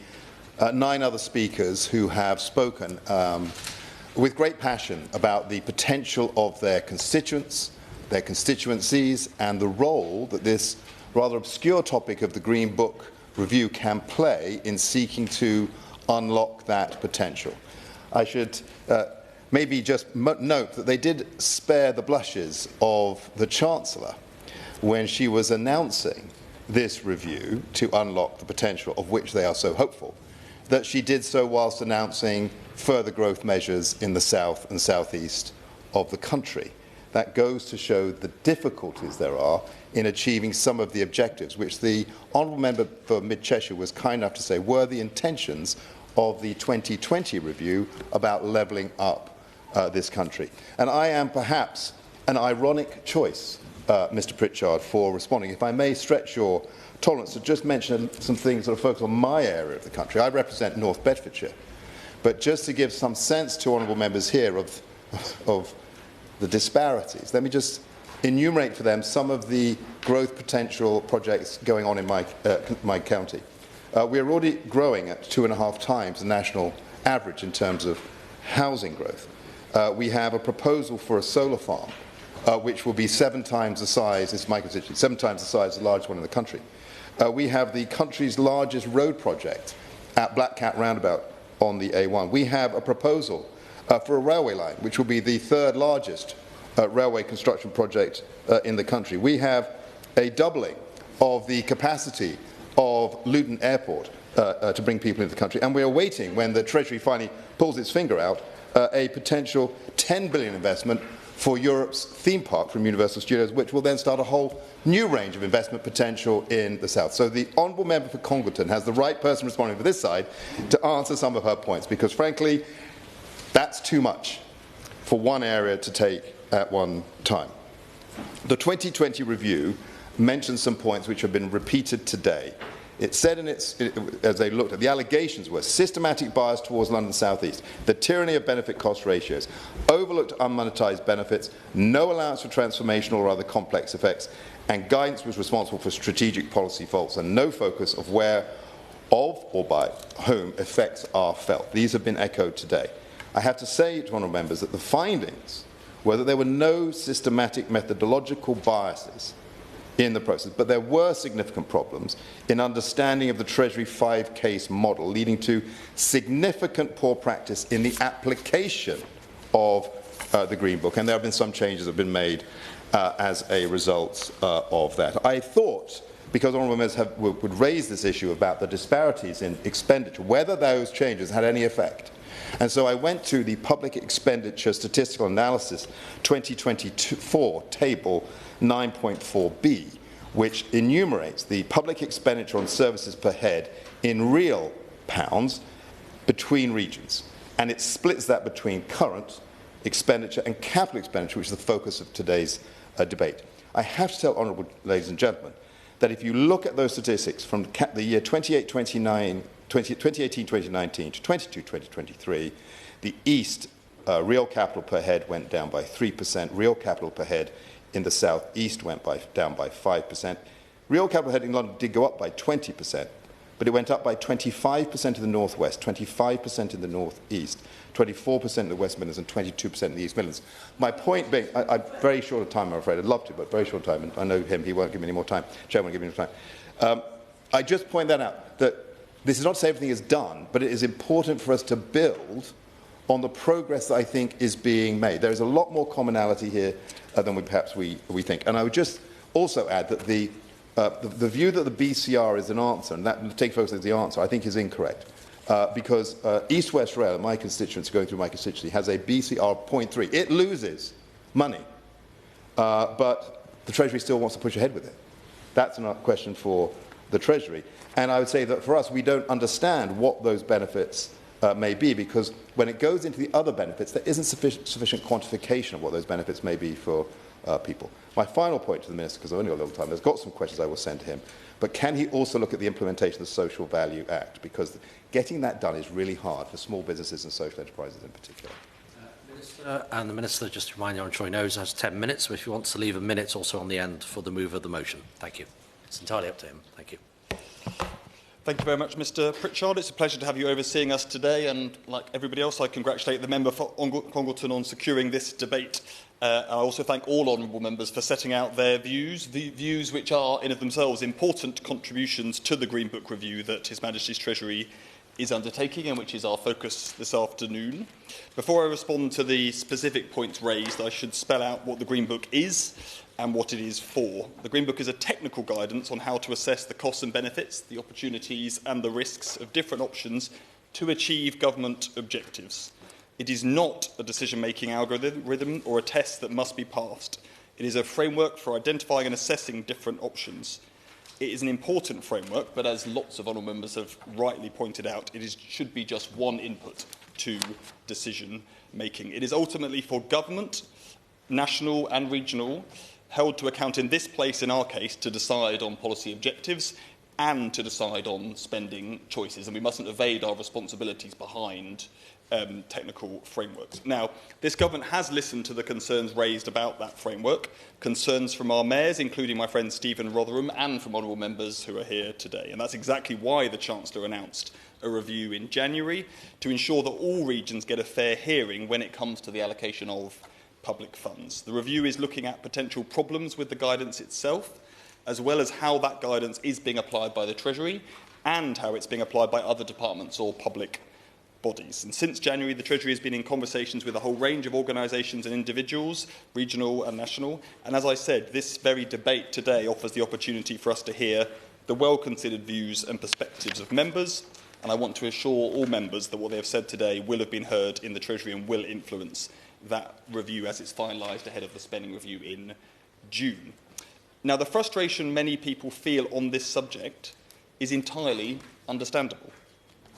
Speaker 13: 9 other speakers who have spoken with great passion about the potential of their constituents, their constituencies, and the role that this rather obscure topic of the Green Book review can play in seeking to unlock that potential. I should maybe just note that they did spare the blushes of the Chancellor when she was announcing this review to unlock the potential of which they are so hopeful, that she did so whilst announcing further growth measures in the south and southeast of the country. That goes to show the difficulties there are in achieving some of the objectives, which the Honourable Member for Mid Cheshire was kind enough to say were the intentions of the 2020 review about levelling up this country. And I am perhaps an ironic choice, Mr Pritchard, for responding. If I may stretch your tolerance to just mention some things that are focused on my area of the country. I represent North Bedfordshire. But just to give some sense to honourable members here of the disparities, let me just enumerate for them some of the growth potential projects going on in my county. We are already growing at 2.5 times the national average in terms of housing growth. we have a proposal for a solar farm, which will be 7 times the size, it's my constituency, 7 times the size of the largest one in the country. We have the country's largest road project at Black Cat Roundabout on the A1. We have a proposal for a railway line, which will be the 3rd largest railway construction project in the country. We have a doubling of the capacity of Luton Airport to bring people into the country. And we are waiting, when the Treasury finally pulls its finger out, a potential £10 billion investment for Europe's theme park from Universal Studios, which will then start a whole new range of investment potential in the south. So the honourable member for Congleton has the right person responding for this side to answer some of her points, because frankly, that's too much for one area to take at one time. The 2020 review mentions some points which have been repeated today. It said as they looked at the allegations were systematic bias towards London South East, the tyranny of benefit-cost ratios, overlooked unmonetised benefits, no allowance for transformational or other complex effects, and guidance was responsible for strategic policy faults, and no focus of where, of or by whom effects are felt. These have been echoed today. I have to say to honourable members that the findings were that there were no systematic methodological biases in the process, but there were significant problems in understanding of the Treasury 5-case model, leading to significant poor practice in the application of the Green Book, and there have been some changes that have been made as a result of that. I thought, because honourable members would raise this issue about the disparities in expenditure, whether those changes had any effect. And so I went to the Public Expenditure Statistical Analysis 2024 table 9.4b, which enumerates the public expenditure on services per head in real pounds between regions. And it splits that between current expenditure and capital expenditure, which is the focus of today's debate. I have to tell honourable ladies and gentlemen that if you look at those statistics from the year 2018-2019 to 22-2023, the East real capital per head went down by 3%, real capital per head in the South East went down by 5%. Real capital head in London did go up by 20%, but it went up by 25% in the North West, 25% in the North East, 24% in the West Midlands, and 22% in the East Midlands. My point being, I'm very short of time, I'm afraid. I'd love to, but very short of time, and I know him, he won't give me any more time. Chair won't give me any more time. I just point that out, that this is not to say everything is done, but it is important for us to build on the progress that I think is being made. There is a lot more commonality here than perhaps we think. And I would just also add that the view that the BCR is an answer, and that take focus as the answer, I think is incorrect. Because East West Rail, my constituency, going through my constituency, has a BCR 0.3. It loses money, but the Treasury still wants to push ahead with it. That's a question for the Treasury. And I would say that for us, we don't understand what those benefits may be, because when it goes into the other benefits, there isn't sufficient quantification of what those benefits may be for people. My final point to the Minister, because I've only got a little time, there's got some questions I will send to him, but can he also look at the implementation of the Social Value Act? Because getting that done is really hard for small businesses and social enterprises in particular.
Speaker 1: Minister, and the Minister, just to remind you, I'm sure he knows, has 10 minutes, so if he wants to leave a minute also on the end for the move of the motion. Thank you. It's entirely up to him. Thank you.
Speaker 14: Thank you very much, Mr Pritchard. It's a pleasure to have you overseeing us today, and like everybody else, I congratulate the member for Congleton on securing this debate. I also thank all honourable members for setting out their views, the views which are in of themselves important contributions to the Green Book review that His Majesty's Treasury is undertaking, and which is our focus this afternoon. Before I respond to the specific points raised, I should spell out what the Green Book is and what it is for. The Green Book is a technical guidance on how to assess the costs and benefits, the opportunities and the risks of different options to achieve government objectives. It is not a decision-making algorithm or a test that must be passed. It is a framework for identifying and assessing different options. It is an important framework, but as lots of honourable members have rightly pointed out, it should be just one input to decision-making. It is ultimately for government, national and regional, held to account in this place, in our case, to decide on policy objectives and to decide on spending choices, and we mustn't evade our responsibilities behind technical frameworks. Now, this government has listened to the concerns raised about that framework, concerns from our mayors, including my friend Stephen Rotherham, and from honourable members who are here today. And that's exactly why the Chancellor announced a review in January, to ensure that all regions get a fair hearing when it comes to the allocation of public funds. The review is looking at potential problems with the guidance itself, as well as how that guidance is being applied by the Treasury and how it's being applied by other departments or public bodies. And since January, the Treasury has been in conversations with a whole range of organisations and individuals, regional and national. And as I said, this very debate today offers the opportunity for us to hear the well-considered views and perspectives of members. And I want to assure all members that what they have said today will have been heard in the Treasury and will influence that review as it's finalised ahead of the spending review in June. Now, the frustration many people feel on this subject is entirely understandable.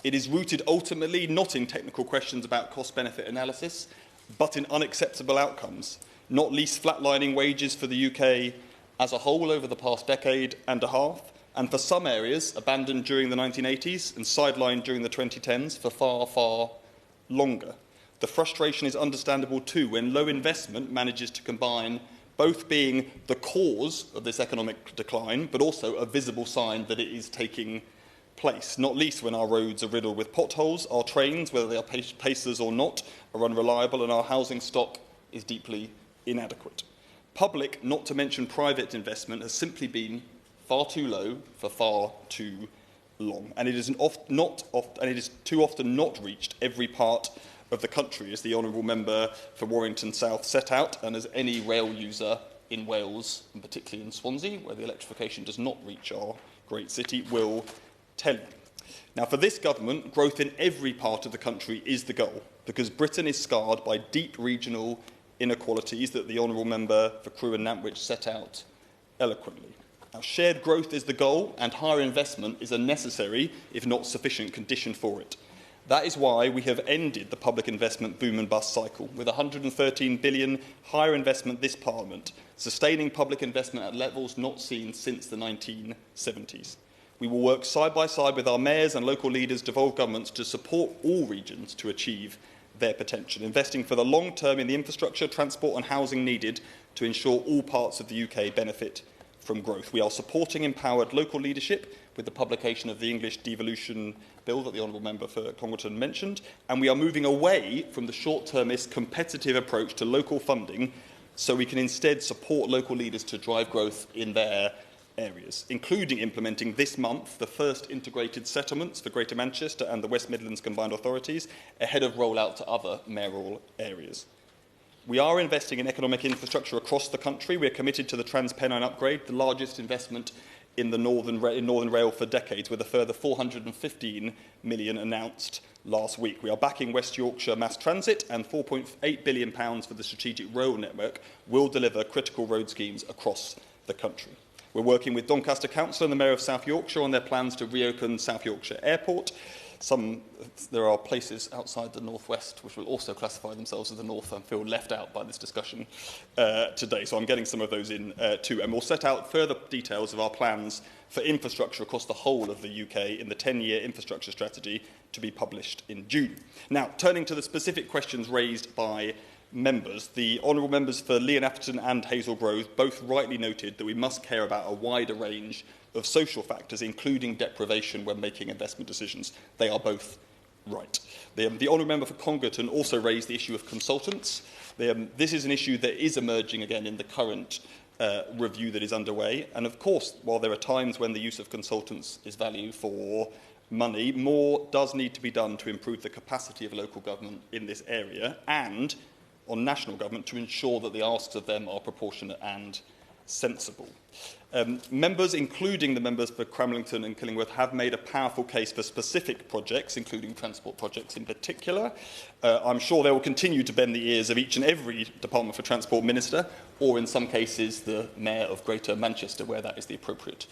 Speaker 14: It is rooted ultimately not in technical questions about cost-benefit analysis, but in unacceptable outcomes, not least flatlining wages for the UK as a whole over the past decade and a half, and for some areas abandoned during the 1980s and sidelined during the 2010s for far, far longer. The frustration is understandable too when low investment manages to combine both being the cause of this economic decline, but also a visible sign that it is taking place, not least when our roads are riddled with potholes, our trains, whether they are pacers or not, are unreliable, and our housing stock is deeply inadequate. Public, not to mention private investment, has simply been far too low for far too long, and it is too often not reached every part of the country, as the Honourable Member for Warrington South set out, and as any rail user in Wales, and particularly in Swansea, where the electrification does not reach our great city, will tell you. Now, for this government, growth in every part of the country is the goal, because Britain is scarred by deep regional inequalities that the Honourable Member for Crewe and Nantwich set out eloquently. Now, shared growth is the goal, and higher investment is a necessary, if not sufficient, condition for it. That is why we have ended the public investment boom and bust cycle, with 113 billion higher investment this Parliament, sustaining public investment at levels not seen since the 1970s. We will work side by side with our mayors and local leaders, devolved governments, to support all regions to achieve their potential, investing for the long term in the infrastructure, transport and housing needed to ensure all parts of the UK benefit from growth. We are supporting empowered local leadership with the publication of the English devolution bill that the Honourable Member for Congleton mentioned, and we are moving away from the short-termist competitive approach to local funding so we can instead support local leaders to drive growth in their areas, including implementing this month the first integrated settlements for Greater Manchester and the West Midlands Combined Authorities ahead of rollout to other mayoral areas. We are investing in economic infrastructure across the country. We are committed to the Trans-Pennine upgrade, the largest investment in the Northern Rail for decades, with a further 415 million announced last week. We are backing West Yorkshire Mass Transit, and £4.8 billion for the strategic rail network will deliver critical road schemes across the country. We're working with Doncaster Council and the Mayor of South Yorkshire on their plans to reopen South Yorkshire Airport. There are places outside the northwest which will also classify themselves as the north and feel left out by this discussion today. So I'm getting some of those in too. And we'll set out further details of our plans for infrastructure across the whole of the UK in the 10-year infrastructure strategy to be published in June. Now, turning to the specific questions raised by members, the honourable members for Leon Atherton and Hazel Grove both rightly noted that we must care about a wider range of social factors, including deprivation, when making investment decisions. They are both right. The honourable member for Congleton also raised the issue of consultants. This is an issue that is emerging again in the current review that is underway. And of course, while there are times when the use of consultants is value for money, more does need to be done to improve the capacity of local government in this area and on national government to ensure that the asks of them are proportionate and sensible. Members, including the members for Cramlington and Killingworth, have made a powerful case for specific projects, including transport projects in particular. I'm sure they will continue to bend the ears of each and every Department for Transport Minister, or in some cases the Mayor of Greater Manchester, where that is the appropriate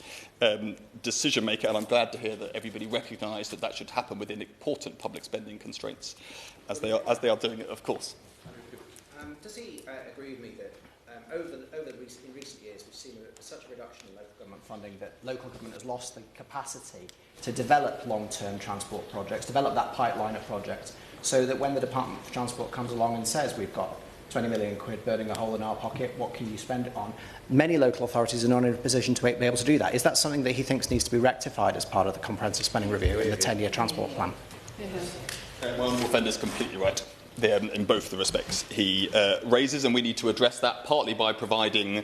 Speaker 14: decision maker. And I'm glad to hear that everybody recognise that that should happen within important public spending constraints, as they are doing it, of course.
Speaker 15: Does he agree with me that
Speaker 7: In recent years, we've seen such a reduction in local government funding that local government has lost the capacity to develop long-term transport projects, develop that pipeline of projects, so that when the Department for Transport comes along and says we've got 20 million quid burning a hole in our pocket, what can you spend it on? Many local authorities are not in a position to be able to do that. Is that something that he thinks needs to be rectified as part of the comprehensive spending review in the 10-year transport plan?
Speaker 14: Well, the offender is completely right there in both the respects he raises, and we need to address that partly by providing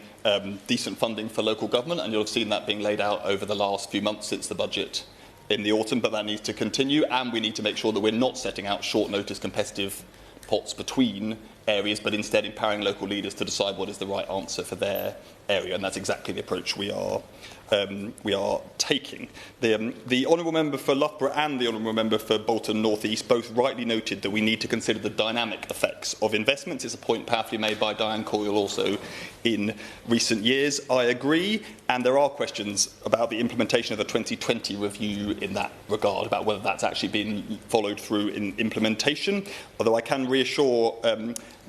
Speaker 14: decent funding for local government, and you'll have seen that being laid out over the last few months since the budget in the autumn, but that needs to continue, and we need to make sure that we're not setting out short-notice competitive pots between areas, but instead empowering local leaders to decide what is the right answer for their area, and that's exactly the approach we are taking. The Honourable Member for Loughborough and the Honourable Member for Bolton North East both rightly noted that we need to consider the dynamic effects of investments. It's a point powerfully made by Diane Coyle also in recent years. I agree, and there are questions about the implementation of the 2020 review in that regard, about whether that's actually been followed through in implementation, although I can reassure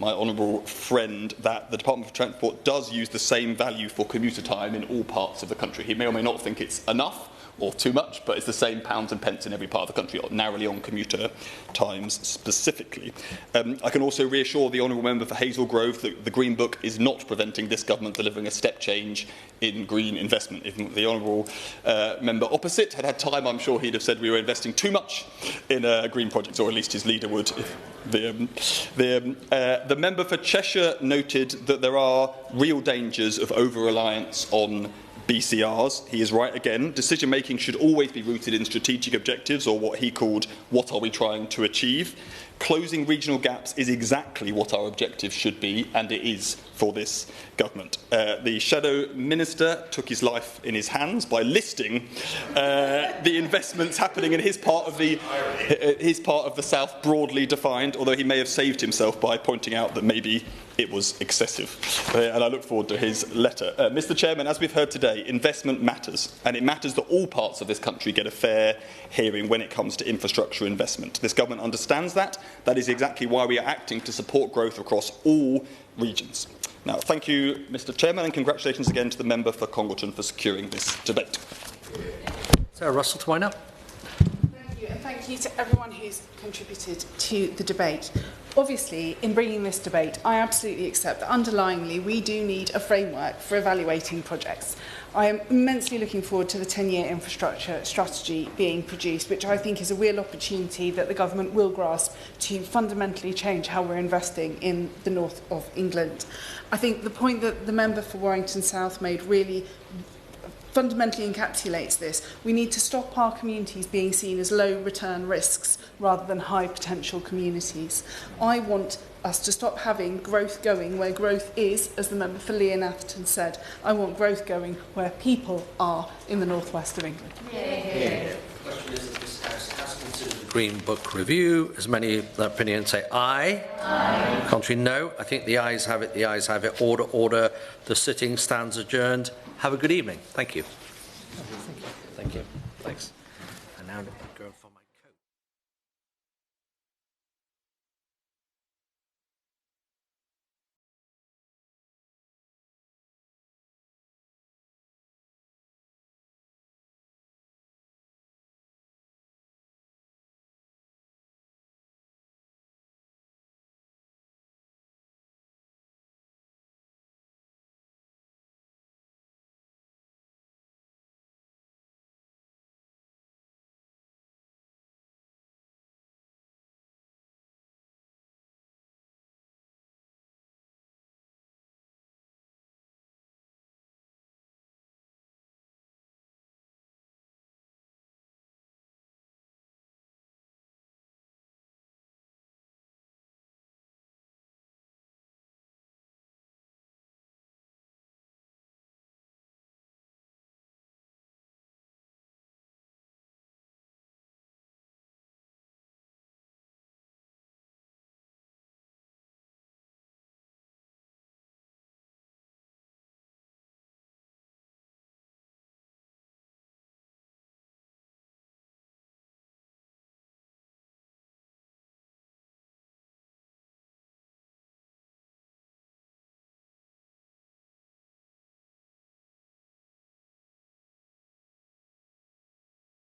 Speaker 14: my honourable friend that the Department for Transport does use the same value for commuter time in all parts of the country. He may or may not think it's enough or too much, but it's the same pounds and pence in every part of the country, narrowly on commuter times specifically. I can also reassure the honourable member for Hazel Grove that the Green Book is not preventing this government delivering a step change in green investment. If the honourable member opposite had time, I'm sure he'd have said we were investing too much in green projects, or at least his leader would. The member for Cheshire noted that there are real dangers of over-reliance on BCRs. He is right again. Decision-making should always be rooted in strategic objectives, or what he called, what are we trying to achieve? Closing regional gaps is exactly what our objective should be, and it is for this government. The Shadow Minister took his life in his hands by listing the investments happening in his part of the South broadly defined, although he may have saved himself by pointing out that maybe it was excessive. And I look forward to his letter. Mr. Chairman, as we've heard today, investment matters, and it matters that all parts of this country get a fair hearing when it comes to infrastructure investment. This government understands that. That is exactly why we are acting to support growth across all regions. Now, thank you, Mr. Chairman, and congratulations again to the member for Congleton for securing this debate.
Speaker 1: Sarah Russell to wind up.
Speaker 2: Thank you, and thank you to everyone who's contributed to the debate. Obviously, in bringing this debate, I absolutely accept that underlyingly we do need a framework for evaluating projects. I am immensely looking forward to the 10-year infrastructure strategy being produced, which I think is a real opportunity that the government will grasp to fundamentally change how we're investing in the north of England. I think the point that the member for Warrington South made really fundamentally encapsulates this. We need to stop our communities being seen as low return risks rather than high potential communities. I want us to stop having growth going where growth is, as the member for Leon Atherton said. I want growth going where people are in the northwest of England.
Speaker 1: The question is that this House has considered the Green Book review. As many of the opinion say aye. Aye. Contrary, no. I think the ayes have it. The ayes have it. Order, order. The sitting stands adjourned. Have a good evening. Thank you. Thank you. Thanks. And now,